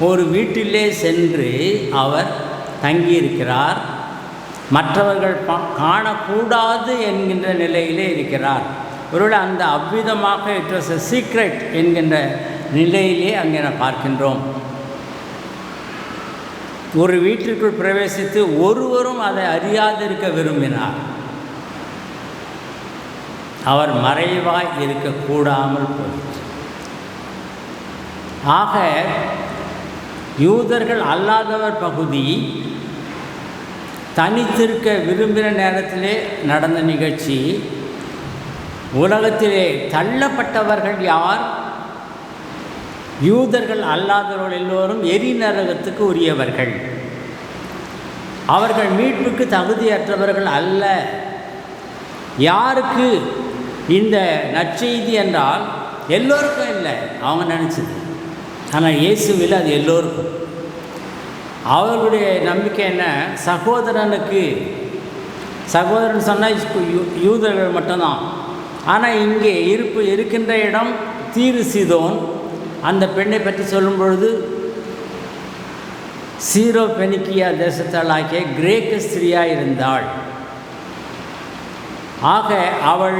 ஒரு வீட்டிலே சென்று அவர் தங்கியிருக்கிறார். மற்றவர்கள் காணக்கூடாது என்கின்ற நிலையிலே இருக்கிறார். ஒருவேளை அந்த அவ்விதமாக இட் வாஸ் எ சீக்ரெட் என்கின்ற நிலையிலே அங்கே நான் பார்க்கின்றோம். ஒரு வீட்டிற்குள் பிரவேசித்து ஒருவரும் அதை அறியாதிருக்க விரும்பினார். அவர் மறைவாய் இருக்கக்கூடாமல் போயிற்று. ஆக யூதர்கள் அல்லாதவர் பகுதி தனித்திருக்க விரும்பின நேரத்திலே நடந்த நிகழ்ச்சி. உலகத்திலே தள்ளப்பட்டவர்கள் யார்? யூதர்கள் அல்லாதவர்கள் எல்லோரும் எரிநரகத்துக்கு உரியவர்கள். அவர்கள் மீட்புக்கு தகுதியற்றவர்கள் அல்ல. யாருக்கு இந்த நற்செய்தி என்றால் எல்லோருக்கும் இல்லை, அவங்க நினச்சது. ஆனால் இயேசுவில் அது எல்லோருக்கும். அவர்களுடைய நம்பிக்கை என்ன? சகோதரனுக்கு. சகோதரன் சொன்னால் யூதர்கள் மட்டும்தான். ஆனால் இங்கே இருக்கின்ற இடம் தீரு சீதோன். அந்த பெண்ணை பற்றி சொல்லும் பொழுது சீரோ பெனிக்கியா தேசத்தால் ஆகிய கிரேக்க ஸ்திரியாக இருந்தாள். ஆக அவள்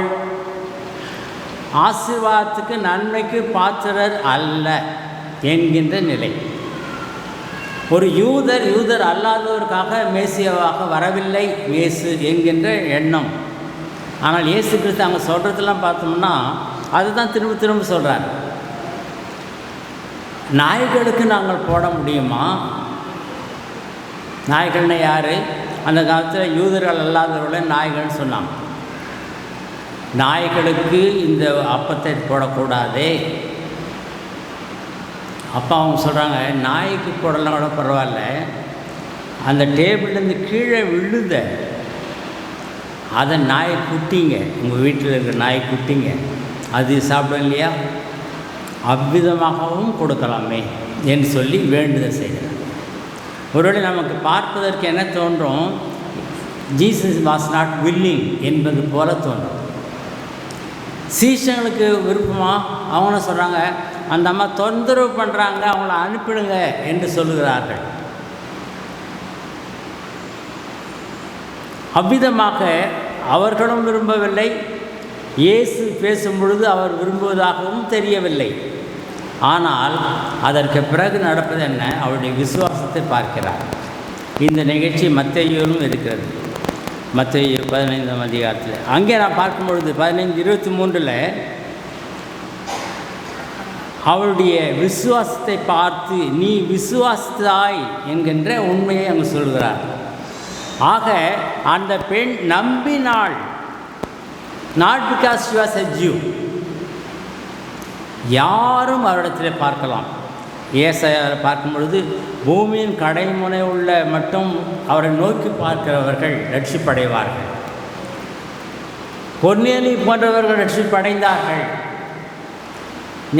ஆசீர்வாதத்துக்கு நன்மைக்கு பாத்திரர் அல்ல என்கின்ற நிலை. ஒரு யூதர் அல்லாதவருக்காக மேசியாவாக வரவில்லை இயேசு என்கின்ற எண்ணம். ஆனால் இயேசு கிறிஸ்து அங்கே சொல்கிறதெல்லாம் பார்த்தோம்னா அதுதான் திரும்ப திரும்ப சொல்கிறார். நாய்களுக்கு நாங்கள் போட முடியுமா? நாய்கள்னு யார்? அந்த காலத்தில் யூதர்கள் அல்லாதவர்களை நாய்கள்னு சொன்னாங்க. நாய்களுக்கு இந்த அப்பத்தை போடக்கூடாதே. அப்போ அவங்க சொல்கிறாங்க, நாய்க்கு போடலாம் கூட பரவாயில்ல, அந்த டேபிள்லேருந்து கீழே விழுத அதை நாயை குட்டிங்க, உங்கள் வீட்டில் இருக்கிற நாய் குட்டிங்க, அது சாப்பிடும் இல்லையா, அவ்விதமாகவும் கொடுக்கலாமே என்று சொல்லி வேண்டுதல் செய்கிறார். ஒருவேளை நமக்கு பார்ப்பதற்கு என்ன தோன்றும்? ஜீசஸ் வாஸ் நாட் வில்லிங் என்பது போல தோன்றும். சீஷங்களுக்கு விருப்பமா? அவங்க சொல்கிறாங்க, அந்த அம்மா தொந்தரவு பண்ணுறாங்க, அவங்கள அனுப்பிடுங்க என்று சொல்லுகிறார்கள். அவ்விதமாக அவர்களும் விரும்பவில்லை, இயேசு பேசும் பொழுது அவர் விரும்புவதாகவும் தெரியவில்லை. ஆனால் அதற்கு பிறகு நடப்பது என்ன? அவருடைய விசுவாசத்தை பார்க்கிறார். இந்த நிகழ்ச்சி மத்தேயுவிலும் இருக்கிறது. மத்தேயு 15ஆம் அதிகாரத்தில் அங்கே நான் பார்க்கும் பொழுது 15:23 அவருடைய விசுவாசத்தை பார்த்து நீ விசுவாசித்தாய் என்கின்ற உண்மையை அங்கு சொல்கிறார். ஆக அந்த பெண் நம்பினாள். Not because she was a Jew. யாரும் அவரிடத்தில் பார்க்கலாம். ஏசாயாவை பார்க்கும் பொழுது பூமியின் கடைமுனை உள்ள மட்டும் அவரை நோக்கி பார்க்கிறவர்கள் ரட்சிப்படைவார்கள். கொர்நேலி போன்றவர்கள் ரட்சிப்படைந்தார்கள்.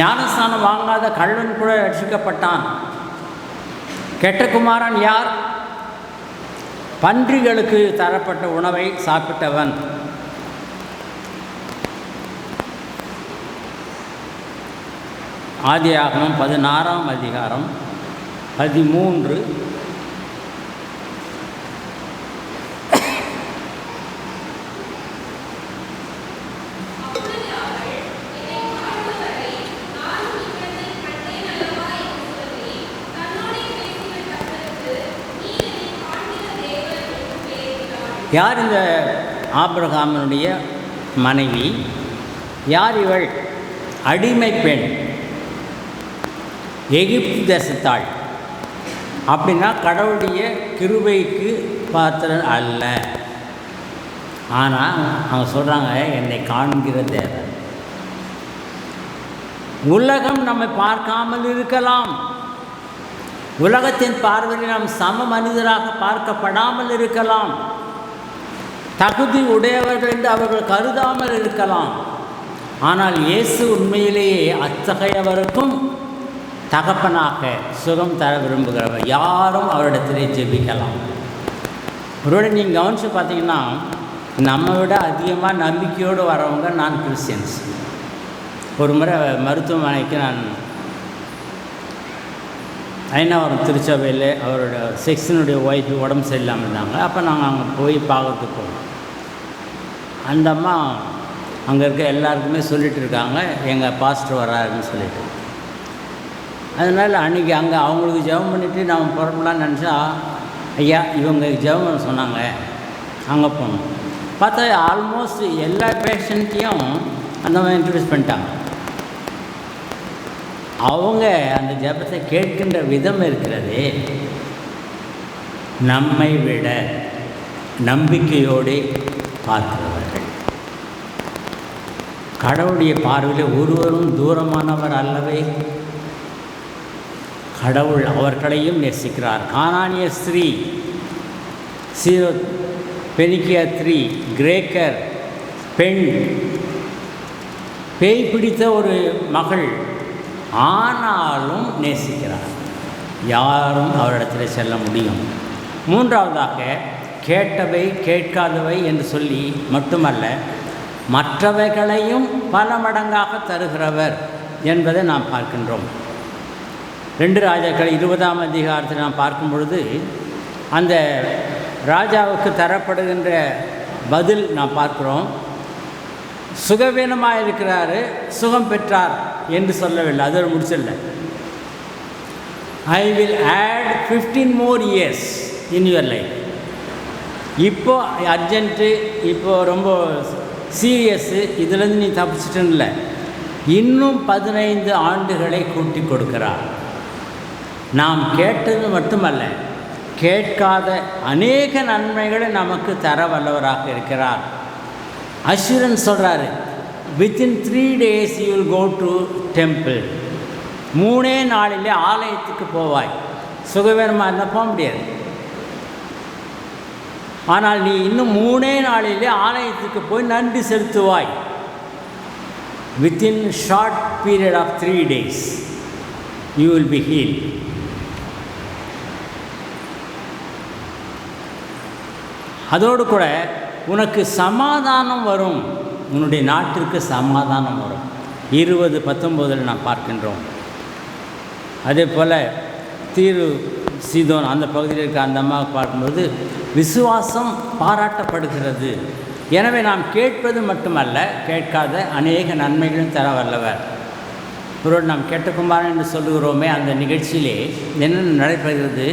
ஞானஸ்நானம் வாங்காத கள்ளன் கூட ரட்சிக்கப்பட்டான். கெட்ட குமாரன் யார்? பன்றிகளுக்கு தரப்பட்ட உணவை சாப்பிட்டவன். ஆதியாகமம் 16ஆம் அதிகாரம் 13 யார் இந்த ஆபிரகாமினுடைய மனைவி? யார் இவள்? அடிமை பெண், எகிப்து தேசத்தாள். அப்படின்னா கடவுளுடைய கிருபைக்கு பாத்திரன் அல்ல. ஆனால் அவங்க சொல்கிறாங்க, என்னை காண்கிற தேவன். உலகம் நம்மை பார்க்காமல் இருக்கலாம். உலகத்தின் பார்வையில் நாம் சம மனிதராக பார்க்கப்படாமல் இருக்கலாம். தகுதி உடையவர்கள் என்று அவர்கள் கருதாமல் இருக்கலாம். ஆனால் இயேசு உண்மையிலேயே அத்தகையவருக்கும் தகப்பனாக சுகம் தர விரும்புகிறவர். யாரும் அவரிடத்திலே ஜெபிக்கலாம். ஒருவேளை நீங்கள் கவனித்து பார்த்தீங்கன்னா, நம்ம விட அதிகமாக நம்பிக்கையோடு வரவங்க நான் கிறிஸ்டியன்ஸ். ஒரு முறை மருத்துவமனைக்கு நான் ஐநாவரம் திருச்சபையில் அவரோட செக்ஷனுடைய ஒய்ஃபு உடம்பு சரியில்லாமல் இருந்தாங்க. அப்போ நாங்கள் அங்கே போய் பார்க்கறதுக்கு போனோம். அந்த அம்மா அங்கே இருக்க எல்லாருக்குமே சொல்லிகிட்டு இருக்காங்க, எங்கள் பாஸ்டர் வர்றாருன்னு சொல்லிட்டு. அதனால் அன்றைக்கி அங்கே அவங்களுக்கு ஜெபம் பண்ணிவிட்டு நாம் புறப்படலான்னு நினச்சா, ஐயா இவங்க ஜெபம் பண்ண சொன்னாங்க. அங்கே போனோம். பார்த்தா ஆல்மோஸ்ட் எல்லா பேஷண்ட்டையும் அந்த மாதிரி இன்ட்ரடியூஸ் பண்ணிட்டாங்க. அவங்க அந்த ஜெபத்தை கேட்கின்ற விதம் இருக்கிறது, நம்மை விட நம்பிக்கையோடு பார்க்கிறவர்கள். கடவுளுடைய பார்வையில் ஒருவரும் தூரமானவர் அல்லவே. கடவுள் அவர்களையும் நேசிக்கிறார். கானானிய ஸ்திரீ, பெனிக்கிய ஸ்திரீ, கிரேக்கர் பெண், பேய் பிடித்த ஒரு மகள், ஆனாலும் நேசிக்கிறார். யாரும் அவரிடத்தில் செல்ல முடியும். மூன்றாவதாக, கேட்டவை கேட்காதவை என்று சொல்லி மட்டுமல்ல, மற்றவைகளையும் பல மடங்காக தருகிறவர் என்பதை நாம் பார்க்கின்றோம். 2 ராஜாக்கள் 20ஆம் அதிகாரத்தில் நாம் பார்க்கும் பொழுது அந்த ராஜாவுக்கு தரப்படுகின்ற பதில் நாம் பார்க்குறோம். சுகவீனமாக இருக்கிறாரு, சுகம் பெற்றார் என்று சொல்லவில்லை, அது முடிச்சிடல. I will add 15 more years in your life. இப்போ அர்ஜென்ட்டு, இப்போது ரொம்ப சீரியஸு, இதிலேருந்து நீ தப்பிச்சிட்டல, இன்னும் 15 ஆண்டுகளை கூட்டி கொடுக்கிறார். நாம் கேட்டது மட்டுமல்ல, கேட்காத அநேக நன்மைகளை நமக்கு தர வல்லவராக இருக்கிறார். அஷூரன்ஸ் சொல்கிறாரு, within 3 days you will go to temple. 3 நாளிலே ஆலயத்துக்கு போவாய். சுகவீனமாக இருந்தால் போக முடியாது. ஆனால் நீ இன்னும் 3 நாளிலே ஆலயத்துக்கு போய் நன்றி செலுத்துவாய். Within short period of 3 days you will be healed. அதோடு கூட உனக்கு சமாதானம் வரும், உன்னுடைய நாட்டிற்கு சமாதானம் வரும். 20:19 நாம் பார்க்கின்றோம். அதே போல் தீரு சீதோன் அந்த பகுதியில் இருக்க அந்த அம்மாவை பார்க்கும்போது விசுவாசம் பாராட்டப்படுகிறது. எனவே நாம் கேட்பது மட்டுமல்ல, கேட்காத அநேக நன்மைகளும் தர வல்லவர். ஒருவர் நாம் கேட்டகுமாரன் என்று சொல்லுகிறோமே, அந்த நிகழ்ச்சியிலே என்ன நடைபெறுகிறது?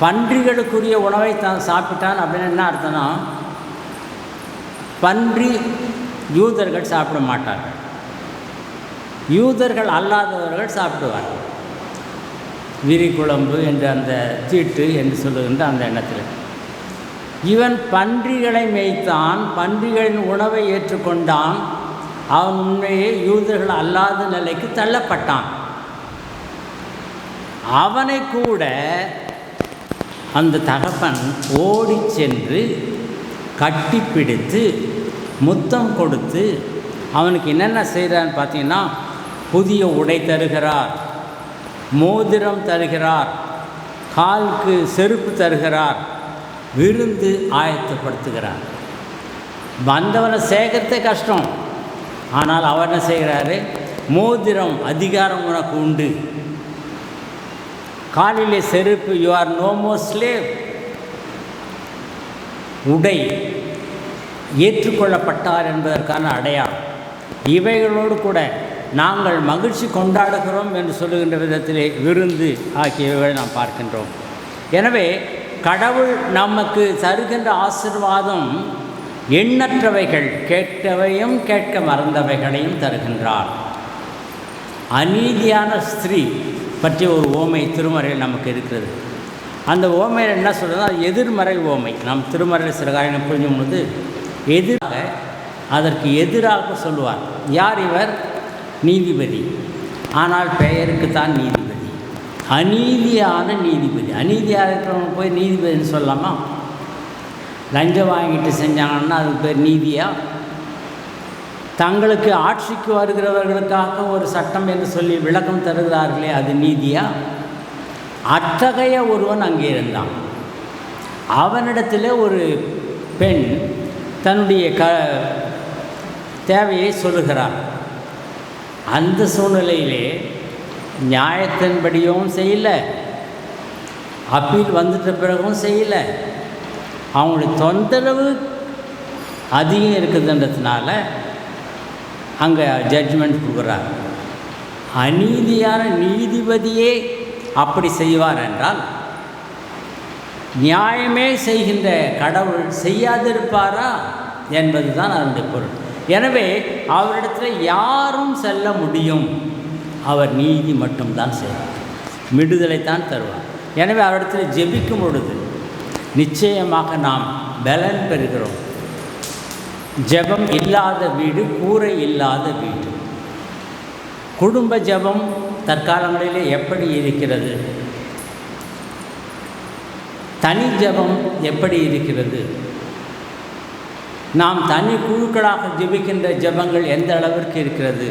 பன்றிகளுக்குரிய உணவை தான் சாப்பிட்டான் அப்படின்னு என்ன அர்த்தம்னா, பன்றி யூதர்கள் சாப்பிட மாட்டார்கள், யூதர்கள் அல்லாதவர்கள் சாப்பிடுவார்கள். விரி குழம்பு என்று அந்த தீட்டு என்று சொல்லுகின்ற அந்த எண்ணத்தில் இவன் பன்றிகளை மேய்த்தான், பன்றிகளின் உணவை ஏற்றுக்கொண்டான். அவன் உண்மையே யூதர்கள் அல்லாத நிலைக்கு தள்ளப்பட்டான். அவனை கூட அந்த தகப்பன் ஓடி சென்று கட்டிப்பிடித்து முத்தம் கொடுத்து அவனுக்கு என்னென்ன செய்கிறான்னு பார்த்தீங்கன்னா, புதிய உடை தருகிறார், மோதிரம் தருகிறார், காலுக்கு செருப்பு தருகிறார், விருந்து ஆயத்தப்படுத்துகிறார். வந்தவனை சேகரித்த கஷ்டம், ஆனால் அவர் என்ன செய்கிறாரு? மோதிரம், அதிகாரம் உனக்கு உண்டு, காலிலே செருப்பு, you are no more slave. உடை ஏற்றுக்கொள்ளப்பட்டார் என்பதற்கான அடையாளம். இவைகளோடு கூட நாங்கள் மகிழ்ச்சி கொண்டாடுகிறோம் என்று சொல்லுகின்ற விதத்திலே விருந்து ஆகியவைகளை நாம் பார்க்கின்றோம். எனவே கடவுள் நமக்கு தருகின்ற ஆசீர்வாதம் எண்ணற்றவைகள், கேட்கவையும் கேட்க மறந்தவைகளையும் தருகின்றார். அநீதியான ஸ்திரீ பற்றிய ஒரு ஓமை திருமறையில் நமக்கு இருக்கிறது. அந்த ஓமையில் என்ன சொல்கிறதோ அது எதிர்மறை ஓமை. நாம் திருமறையில் சில காரியங்களை புரிஞ்சும்போது எதிராக, அதற்கு எதிராக சொல்லுவார். யார் இவர்? நீதிபதி. ஆனால் பெயருக்கு தான் நீதிபதி, அநீதியான நீதிபதி. அநீதியாக இருக்கிறவங்க போய் நீதிபதினு சொல்லலாமா? லஞ்சம் வாங்கிட்டு செஞ்சாங்கன்னா அதுக்கு பேர் நீதியா? தங்களுக்கு ஆட்சிக்கு வருகிறவர்களுக்காக ஒரு சட்டம் என்று சொல்லி விளக்கம் தருகிறார்களே, அது நீதியா? அத்தகைய ஒருவன் அங்கே இருந்தான். அவனிடத்தில் ஒரு பெண் தன்னுடைய தேவையை சொல்லுகிறார். அந்த சூழ்நிலையிலே நியாயத்தின்படியும் செய்யலை, அப்பீல் வந்துட்ட பிறகும் செய்யலை. அவங்களுடைய தொந்தரவு அதிகம் இருக்குதுன்றதுனால அங்கே ஜட்ஜ்மெண்ட் கொடுக்குறார். அநீதியான நீதிபதியே அப்படி செய்வார் என்றால் நியாயமே செய்கின்ற கடவுள் செய்யாதிருப்பாரா என்பது தான் அதனுடைய பொருள். எனவே அவரிடத்தில் யாரும் செல்ல முடியும், அவர் நீதி மட்டும்தான் செய்வார், விடுதலைத்தான் தருவார். எனவே அவரிடத்தில் ஜெபிக்கும் பொழுது நிச்சயமாக நாம் பலன் பெறுகிறோம். ஜெபம் இல்லாத வீடு கூரை இல்லாத வீடு. குடும்ப ஜெபம் தற்காலங்களிலே எப்படி இருக்கிறது? தனி ஜெபம் எப்படி இருக்கிறது? நாம் தனி குழுக்களாக ஜெபிக்கின்ற ஜெபங்கள் எந்த அளவிற்கு இருக்கிறது?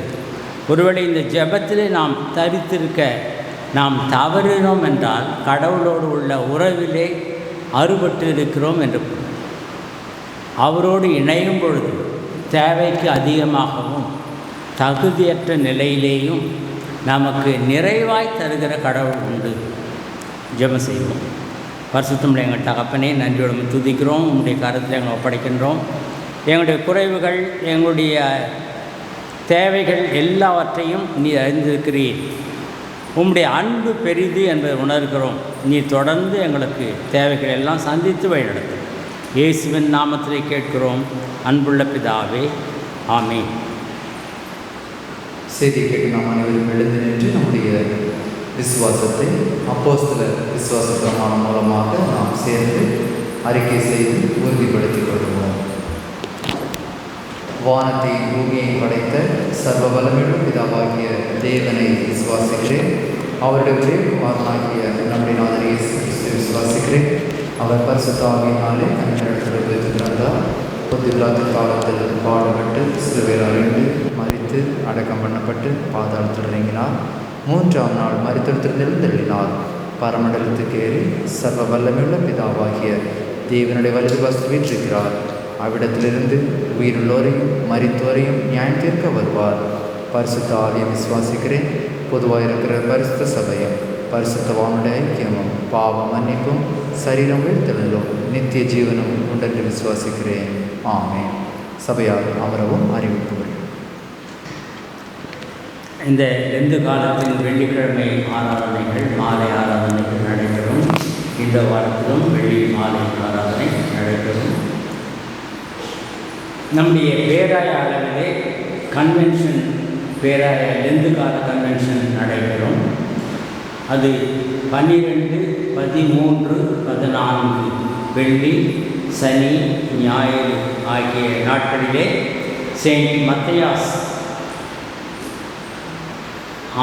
ஒருவேளை இந்த ஜெபத்திலே நாம் தரித்திருக்க நாம் தவறினோம் என்றால் கடவுளோடு உள்ள உறவிலே அறுபட்டு இருக்கிறோம் என்று. அவரோடு இணையும் பொழுது தேவைக்கு அதிகமாகவும் தகுதியற்ற நிலையிலேயும் நமக்கு நிறைவாய் தருகிற கடவுள் உண்டு. ஜெபம் செய்வோம். பரிசுத்தமுள்ள எங்கள் தகப்பனே, நன்றியோடு துதிக்கிறோம், உங்களுடைய கருத்தில் எங்களை ஒப்படைக்கின்றோம். எங்களுடைய குறைவுகள், எங்களுடைய தேவைகள் எல்லாவற்றையும் நீ அறிந்திருக்கிறீர். உம்முடைய அன்பு பெரிது என்பதை உணர்கிறோம். நீ தொடர்ந்து எங்களுக்கு தேவைகள் எல்லாம் சந்தித்து வழிநடத்தும். இயேசுவின் நாமத்திலே கேட்கிறோம் அன்புள்ள பிதாவே, ஆமென். செய்தி கேட்டு நாம் அனைவரும் எழுந்து நின்று நம்முடைய விசுவாசத்தை அப்போஸ்தலர் விசுவாச பிரமாணம் மூலமாக நாம் சேர்ந்து அறிக்கை செய்து உறுதிப்படுத்திக் கொள்வோம். வானத்தையும் பூமியையும் படைத்த சர்வ வல்லமையுள்ள பிதாவாகிய தேவனை விசுவாசிக்கிறேன். அவருடைய ஒரே குமாரனாகிய நம்முடைய நாதர் இயேசு கிறிஸ்துவை விசுவாசிக்கிறேன். அவர் பரிசுத்த ஆவியினாலே கண்ணிடத்தில் பிறந்தார். பொதுவிழாத்து காலத்தில் பாடுபட்டு சிலுவையில் அறைந்து மரித்து அடக்கம் பண்ணப்பட்டு பாதாளத்தில் இறங்கினார். 3ஆம் நாள் மரித்தெழுந்திருந்தார். பரமண்டலத்துக்கு ஏறி சர்வ வல்லமையுள்ள பிதாவாகிய தேவனுடைய வலது பாசத்தில் வீற்றிருக்கிறார். அவ்விடத்திலிருந்து உயிருள்ளோரையும் மரித்தோரையும் நியாயம் தீர்க்க வருவார். பரிசுத்த ஆவியை விசுவாசிக்கிறேன். பொதுவாக இருக்கிற பரிசுத்த சபையும் பரிசுத்தவானுடைய ஐக்கியமும் பாவ மன்னிப்பும் சரீரம் வீழ்த்தலும் நித்திய ஜீவனும் உண்டென்று விசுவாசிக்கிறேன். ஆமென். சபையார் அமரவும் அறிவிப்புகள். இந்த லெந்து காலத்தின் வெள்ளிக்கிழமை ஆராதனைகள் மாலை ஆராதனைகள் நடைபெறும். இந்த வாரத்திலும் வெள்ளி மாலை ஆராதனை நடைபெறும். நம்முடைய பேராய அளவிலே கன்வென்ஷன், பேராய லெந்து கால கன்வென்ஷன் நடைபெறும். அது 12, 13, 14 வெள்ளி, சனி, ஞாயிறு ஆகிய நாட்களிலே செயின்ட் மத்தியாஸ்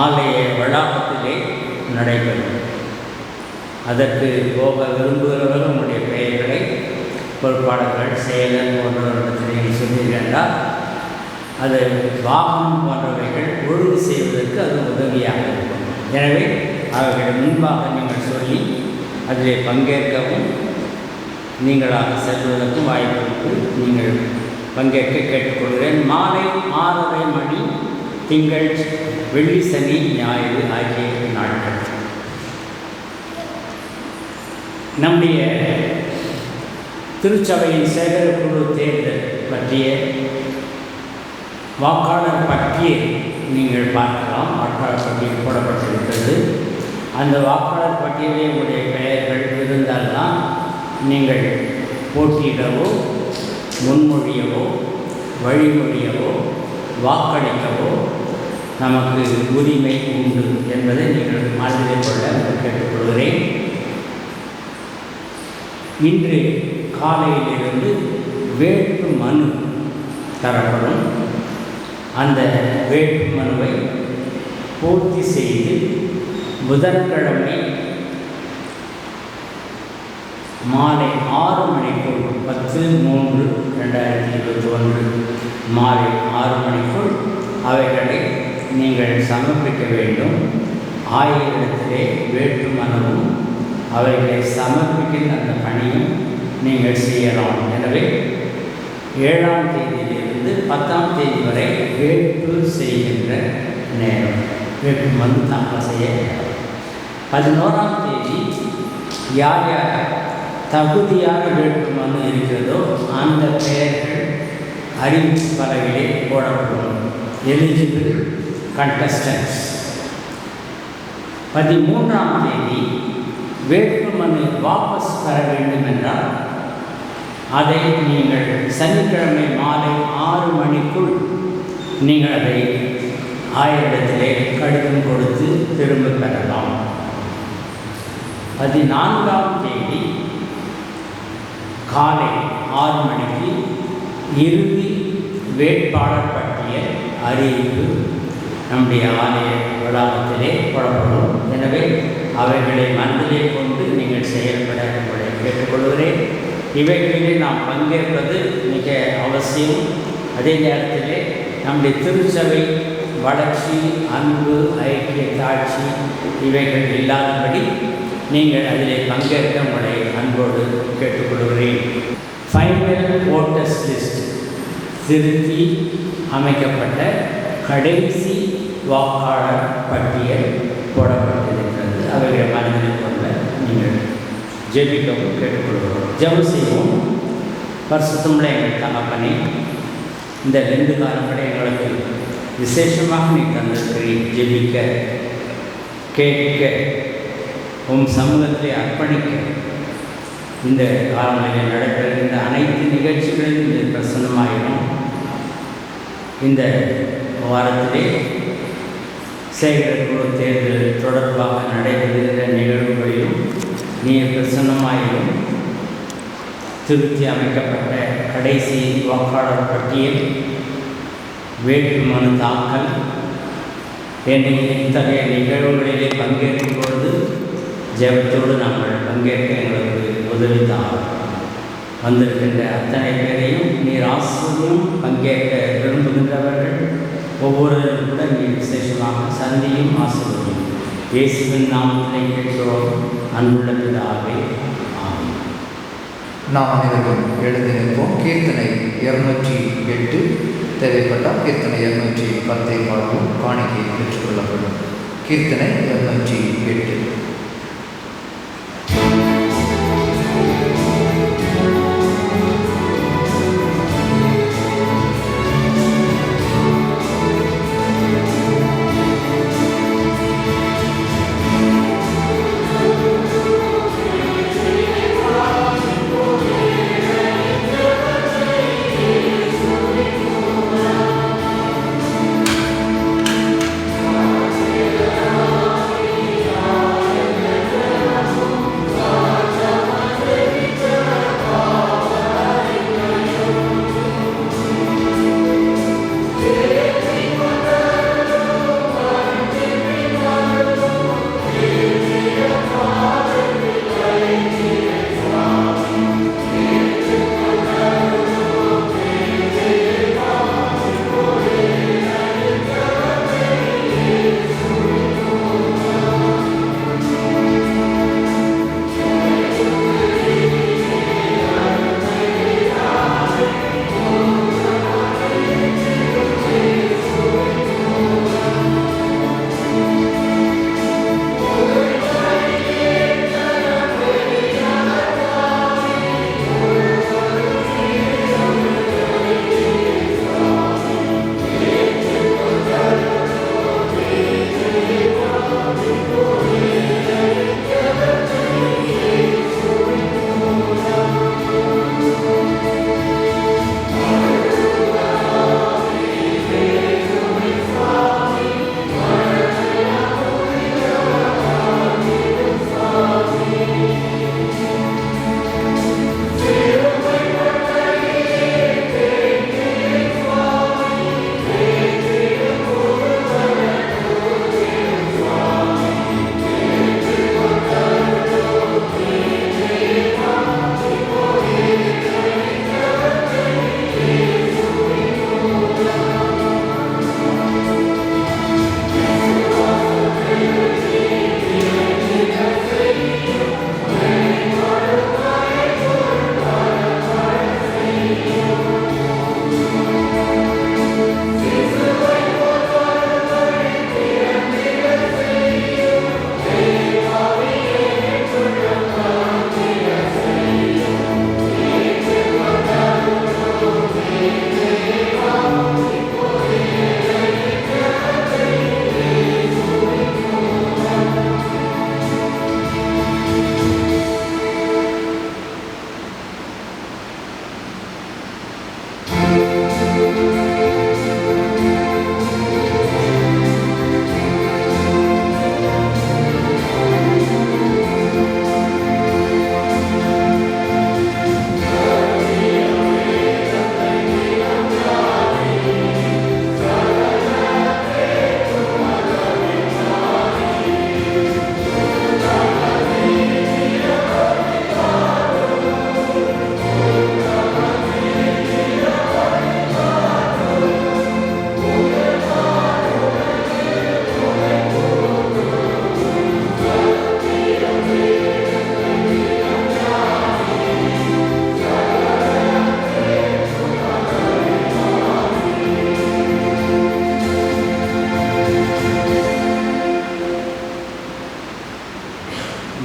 ஆலய வளாகத்திலே நடைபெறும். அதற்கு போக விரும்புகிறவர்கள் உங்களுடைய பெயர்களை பொறுப்பாளர்கள், செயலர் போன்றவர்களிடத்திலே சொல்லியிருந்தால் அது வாகனம் போன்றவைகள் ஒழுங்கு செய்வதற்கு அது உதவியாக இருக்கும். எனவே அவர்கள் முன்பாக நீங்கள் சொல்லி அதில் பங்கேற்கவும் நீங்களாக செல்வதற்கும் வாய்ப்பு நீங்கள் பங்கேற்க கேட்டுக்கொள்கிறேன். மாலை 6:30 மணி திங்கள், வெள்ளி, சனி, ஞாயிறு ஆகிய நாட்கள். நம்முடைய திருச்சபையின் சேகரக்குழு தேர்தல் பற்றிய வாக்காளர் பட்டியல் நீங்கள் பார்க்கலாம். வாக்காளர் பட்டியல் போடப்பட்டிருக்கிறது. அந்த வாக்காளர் பட்டியலில் உங்களுடைய பெயர்கள் இருந்தால்தான் நீங்கள் போட்டியிடவோ, முன்மொழியவோ, வழிமொழியவோ, வாக்களிக்கவோ நமக்கு உரிமை உண்டு என்பதை நீங்கள் மனதில் கொள்ள கேட்டுக்கொள்கிறேன். இன்று காலையிலிருந்து வேட்பு மனு தரப்படும். அந்த வேட்பு மனுவை பூர்த்தி செய்து புதன்கிழமை மாலை 6 மணிக்குள் 10/3/2021 மாலை 6 மணிக்குள் அவைகளை நீங்கள் சமர்ப்பிக்க வேண்டும். ஆயிரத்திலே வேட்பு மனுவும் அவைகளை சமர்ப்பிக்கின்ற அந்த பணியும் நீங்கள் செய்யலாம். எனவே 7ஆம் தேதியிலிருந்து 10ஆம் தேதி வரை வேட்பு செய்கின்ற நேரம். வேட்பு மனு தாக்கல் செய்ய 11ஆம் தேதி யார் யார் தகுதியான வேட்பு மனு இருக்கிறதோ அந்த பெயர்கள் அறிவிப்பு பலகையிலே போடப்படும். Eligible contestants. 13ஆம் தேதி வேட்பு மனு வாபஸ் பெற வேண்டும் என்றால் அதை நீங்கள் சனிக்கிழமை மாலை 6 மணிக்குள் நீங்கள் அதை ஆயிரத்திலே கடிதம் கொடுத்து திரும்ப பெறலாம். 14ஆம் தேதி காலை 6 மணிக்கு இறுதி வேட்பாளர் பட்டியல் அறிவிப்பு நம்முடைய ஆலய வளாகத்திலே புறப்படும். எனவே அவைகளை மனதிலே கொண்டு நீங்கள் செயல்பட உங்களை கேட்டுக்கொள்கிறேன். இவைகளிலே நாம் பங்கேற்பது மிக அவசியம். அதே நேரத்திலே நம்முடைய திருச்சபை வளர்ச்சி, அன்பு, ஐக்கிய, தாட்சி இவைகள் இல்லாதபடி நீங்கள் அதிலே பங்கேற்க உங்களை அன்போடு கேட்டுக்கொள்கிறேன். ஃபைனல் ஓட்டர்ஸ் லிஸ்ட் திருத்தி அமைக்கப்பட்ட கடைசி வாக்காளர் பட்டியல் போடப்பட்டிருக்கிறது. அவைகளை மனதில் கொள்ள நீங்கள் ஜெபிக்கவும் கேட்டுக்கொள்கிறோம். ஜெபம் செய்வோம். பரிசுத்தமுள்ள எங்கள் தகப்பனே, இந்த 2 காலங்களை எங்களுக்கு விசேஷமாக நீ தந்திருக்கிறீர். ஜெபிக்க, கேட்க, உம் சமூகத்தை அர்ப்பணிக்க இந்த காலங்களில் நடைபெறுகின்ற அனைத்து நிகழ்ச்சிகளிலும் இது பிரசன்னமாயிடும். இந்த வாரத்திலே சேகரக்குழு தேர்தல் தொடர்பாக நடைபெறுகிற நிகழ்வுகளிலும் நீ பிரசன்னமாயிடும். திருத்தி அமைக்கப்பட்ட கடைசி வாக்காளர் பட்டியல், வேட்பு மனு தாக்கல் என்ற இத்தகைய நிகழ்வுகளிலே பங்கேற்கும் பொழுது ஜெபத்தோடு நாங்கள் பங்கேற்க எங்களுக்கு உதவி தான். வந்திருக்கின்ற அத்தனை பேரையும் நீர் ஆசிரியம் பங்கேற்க விரும்புகின்றவர்கள் ஒவ்வொருவரும் கூட நீர் விசேஷமாக சந்தியும் ஆசிரியம். இயேசுவின் நாமத்திலே கேட்கிறோம் அன்புள்ள பிதாவே. ஆமென். நாம் அனைவரும் எழுந்து நிற்போம். கீர்த்தனை 208, தேவைப்பட்டால் கீர்த்தனை 210 பாடுவோம். காணிக்கை பெற்றுக்கொள்ளப்படும். கீர்த்தனை 208.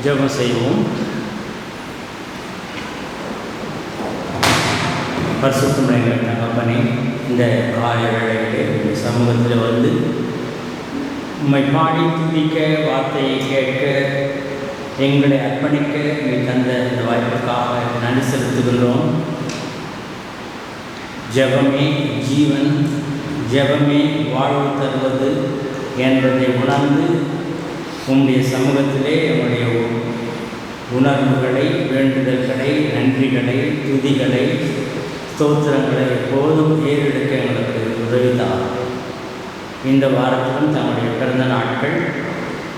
ஜெபம் செய்வோம். பரிசுத்தம் எங்கள் தகப்பனே, இந்த காலை வேளையிலே இந்த சமூகத்தில் வந்து உம்மை பாடி துதிக்க, வார்த்தையை கேட்க, எங்களை அர்ப்பணிக்க நீ தந்த இந்த வாய்ப்புக்காக நன்றி செலுத்துகின்றோம். ஜெபமே ஜீவன், ஜெபமே வாழ்வு தருவது என்பதை உணர்ந்து உம்முடைய சமூகத்திலே நம்முடைய உணர்வுகளை, வேண்டுதல்களை, நன்றிகளை, துதிகளை, ஸ்தோத்திரங்களை எப்போதும் ஏறெடுக்க எங்களுக்கு உதவிதான். இந்த வாரத்திலும் தங்களுடைய பிறந்த நாட்கள்,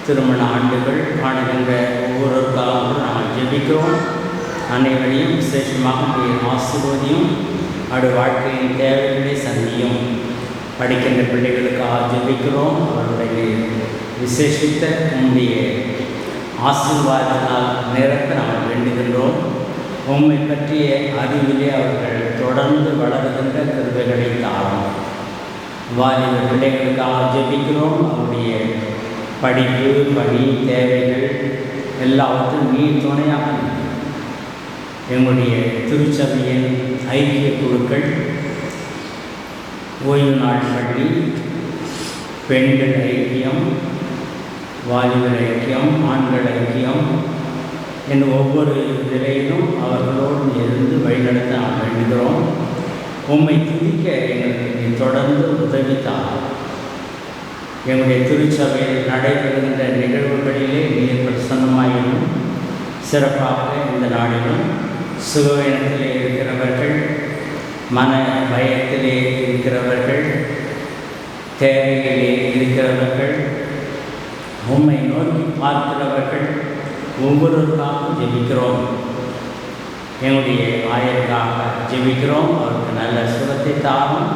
திருமண ஆண்டுகள் காணுகின்ற ஒவ்வொருவருக்காகவும் நாங்கள் ஜெபிக்கிறோம். அனைவரையும் விசேஷமாக ஆசீர்வதியும், அவருடைய வாழ்க்கையின் தேவைகளை சந்தியும். படிக்கின்ற பிள்ளைகளுக்காக ஜெபிக்கிறோம். அவருடைய விசேஷித்த உன்னுடைய ஆசீர்வாதத்தினால் நிரப்ப நாங்கள் வேண்டுகின்றோம். உம்மை பற்றிய அறிவிலே அவர்கள் தொடர்ந்து வளருகின்ற கிருபைகளை தாரும். வாலிப பிள்ளைகளுக்காக ஜெபிக்கிறோம். அவருடைய படிப்பு, பணி, தேவைகள் எல்லாவற்றும் நீர் துணையாக நிற்கும். எங்களுடைய திருச்சபையின் ஐக்கிய குழுக்கள், ஓய்வு நாள் பள்ளி, பெண்கள் ஐக்கியம், வாலிபர் ஐக்கியம், ஆண்கள் ஐக்கியம் என்ற ஒவ்வொரு நிலையிலும் அவர்களோடு இருந்து வழிநடத்த நாம் வேண்டுகிறோம். உம்மை துதிக்க எங்களுக்கு தொடர்ந்து உதவித்தார். எங்களுடைய திருச்சபையில் நடைபெறுகின்ற நிகழ்வுகளிலே நீர் பிரசன்னமாயினும் சிறப்பாக இந்த நாளிலும் சுகவீனத்திலே இருக்கிறவர்கள், மன பயத்திலே இருக்கிறவர்கள், தேவையிலே இருக்கிறவர்கள், உம்மை நோக்கி பார்க்கிறவர்கள் ஒவ்வொருவருக்காகவும் ஜெபிக்கிறோம். எங்களுடைய ஆயருக்காக ஜெபிக்கிறோம். அவருக்கு நல்ல சுகத்தை தாரும்.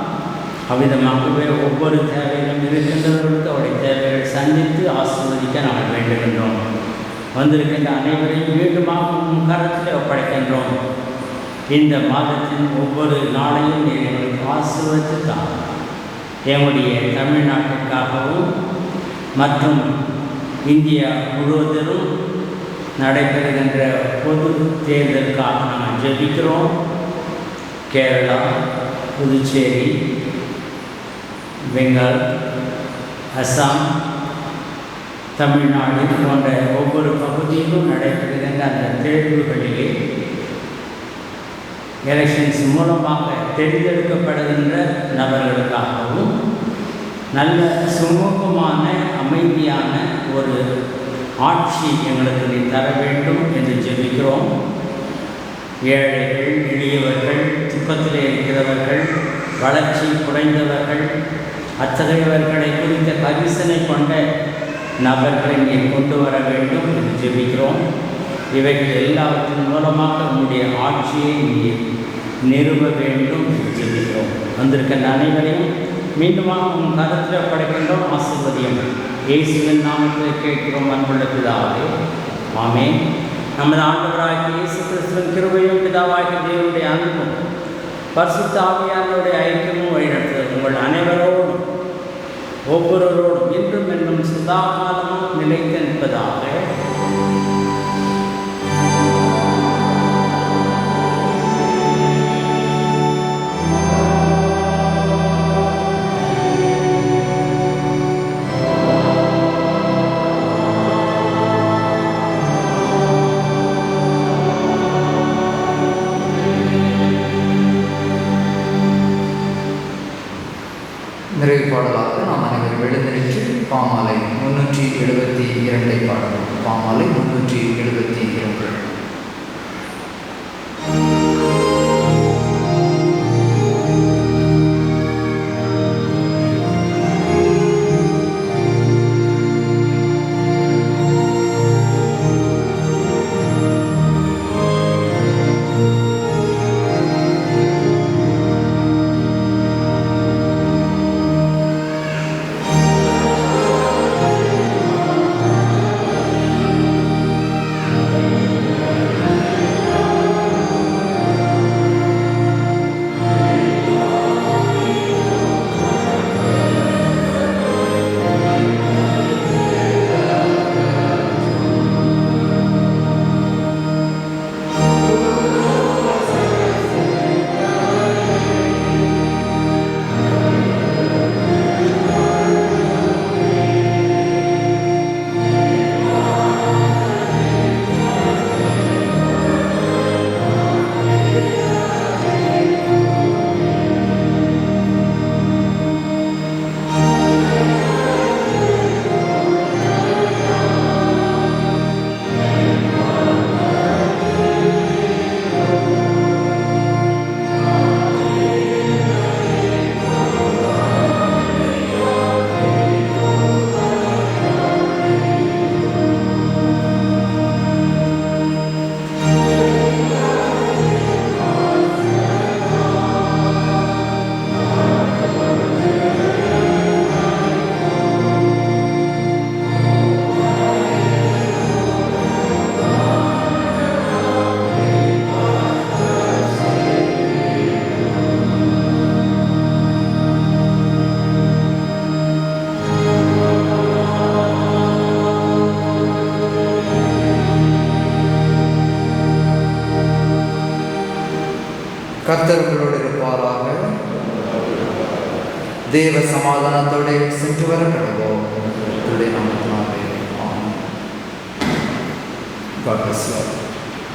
அவ்விதமாகவே ஒவ்வொரு தேவையிலும் இருக்கின்றவர்களுக்கு அவருடைய தேவைகள் சந்தித்து ஆசீர்வதிக்க நாங்கள் வேண்டுகின்றோம். வந்திருக்கின்ற அனைவரையும் மீண்டுமாக கரத்தில் ஒப்படைக்கின்றோம். இந்த மாதத்தின் ஒவ்வொரு நாளையும் நீர் எங்களுக்கு ஆசீர்வதித்து தாரும். எங்களுடைய தமிழ்நாட்டிற்காகவும் மற்றும் இந்தியா முழுவதிலும் நடைபெறுகின்ற பொது தேர்தலுக்காக நாங்கள் ஜெபிக்கிறோம். கேரளா, புதுச்சேரி, பெங்கால், அஸ்ஸாம், தமிழ்நாடு போன்ற ஒவ்வொரு பகுதியிலும் நடைபெறுகின்ற அந்த தேர்வுகளிலே எலெக்ஷன்ஸ் மூலமாக தேர்ந்தெடுக்கப்படுகின்ற நபர்களுக்காகவும் நல்ல சுமூகமான அமைதியான ஒரு ஆட்சி எங்களுக்கு நீ தர வேண்டும் என்று ஜெபிக்கிறோம். ஏழைகள், எளியவர்கள், துக்கத்திலே இருக்கிறவர்கள், வளர்ச்சி குறைந்தவர்கள், அத்தகையவர்களை குறித்த கரிசனை கொண்ட நபர்களை நீ கொண்டு வர வேண்டும் என்று ஜெபிக்கிறோம். இவைகள் எல்லாவற்றின் மூலமாக உன்னுடைய ஆட்சியை நீ நிறுவ வேண்டும் என்று ஜெபிக்கிறோம். வந்திருக்கின்ற அனைவரையும் மீண்டுமாக உன் கருத்தில் படைக்கின்றோம். ஆசீர்வதியம் இயேசுவின் நாமத்தில் கேட்கிறோம் அன்புள்ள பிதாவே, ஆமென். நமது ஆண்டவராகிய இயேசு கிறிஸ்துவின் கிருபையும் பிதாவாகிய தேவனுடைய அன்பும் பரிசுத்த ஆவியானவருடைய ஐக்கியமும் வழிநடத்துவது உங்கள் அனைவரோடும் ஒவ்வொருவரோடும் இன்றும் என்னும் சதா காலமும் நிலைத்து நிற்பதாக. நிறைவு பாடலாக நாம் அனைவரும் எழுந்திருச்சு பாமாலை 372 பாடலாம். பாமாலை 372. கர்த்தர் உங்களோடு இருப்பாராக. தேவ சமாதானத்தோடு சென்று வர கடவோம். நாமத்தினாலே ஆமென். God bless you all.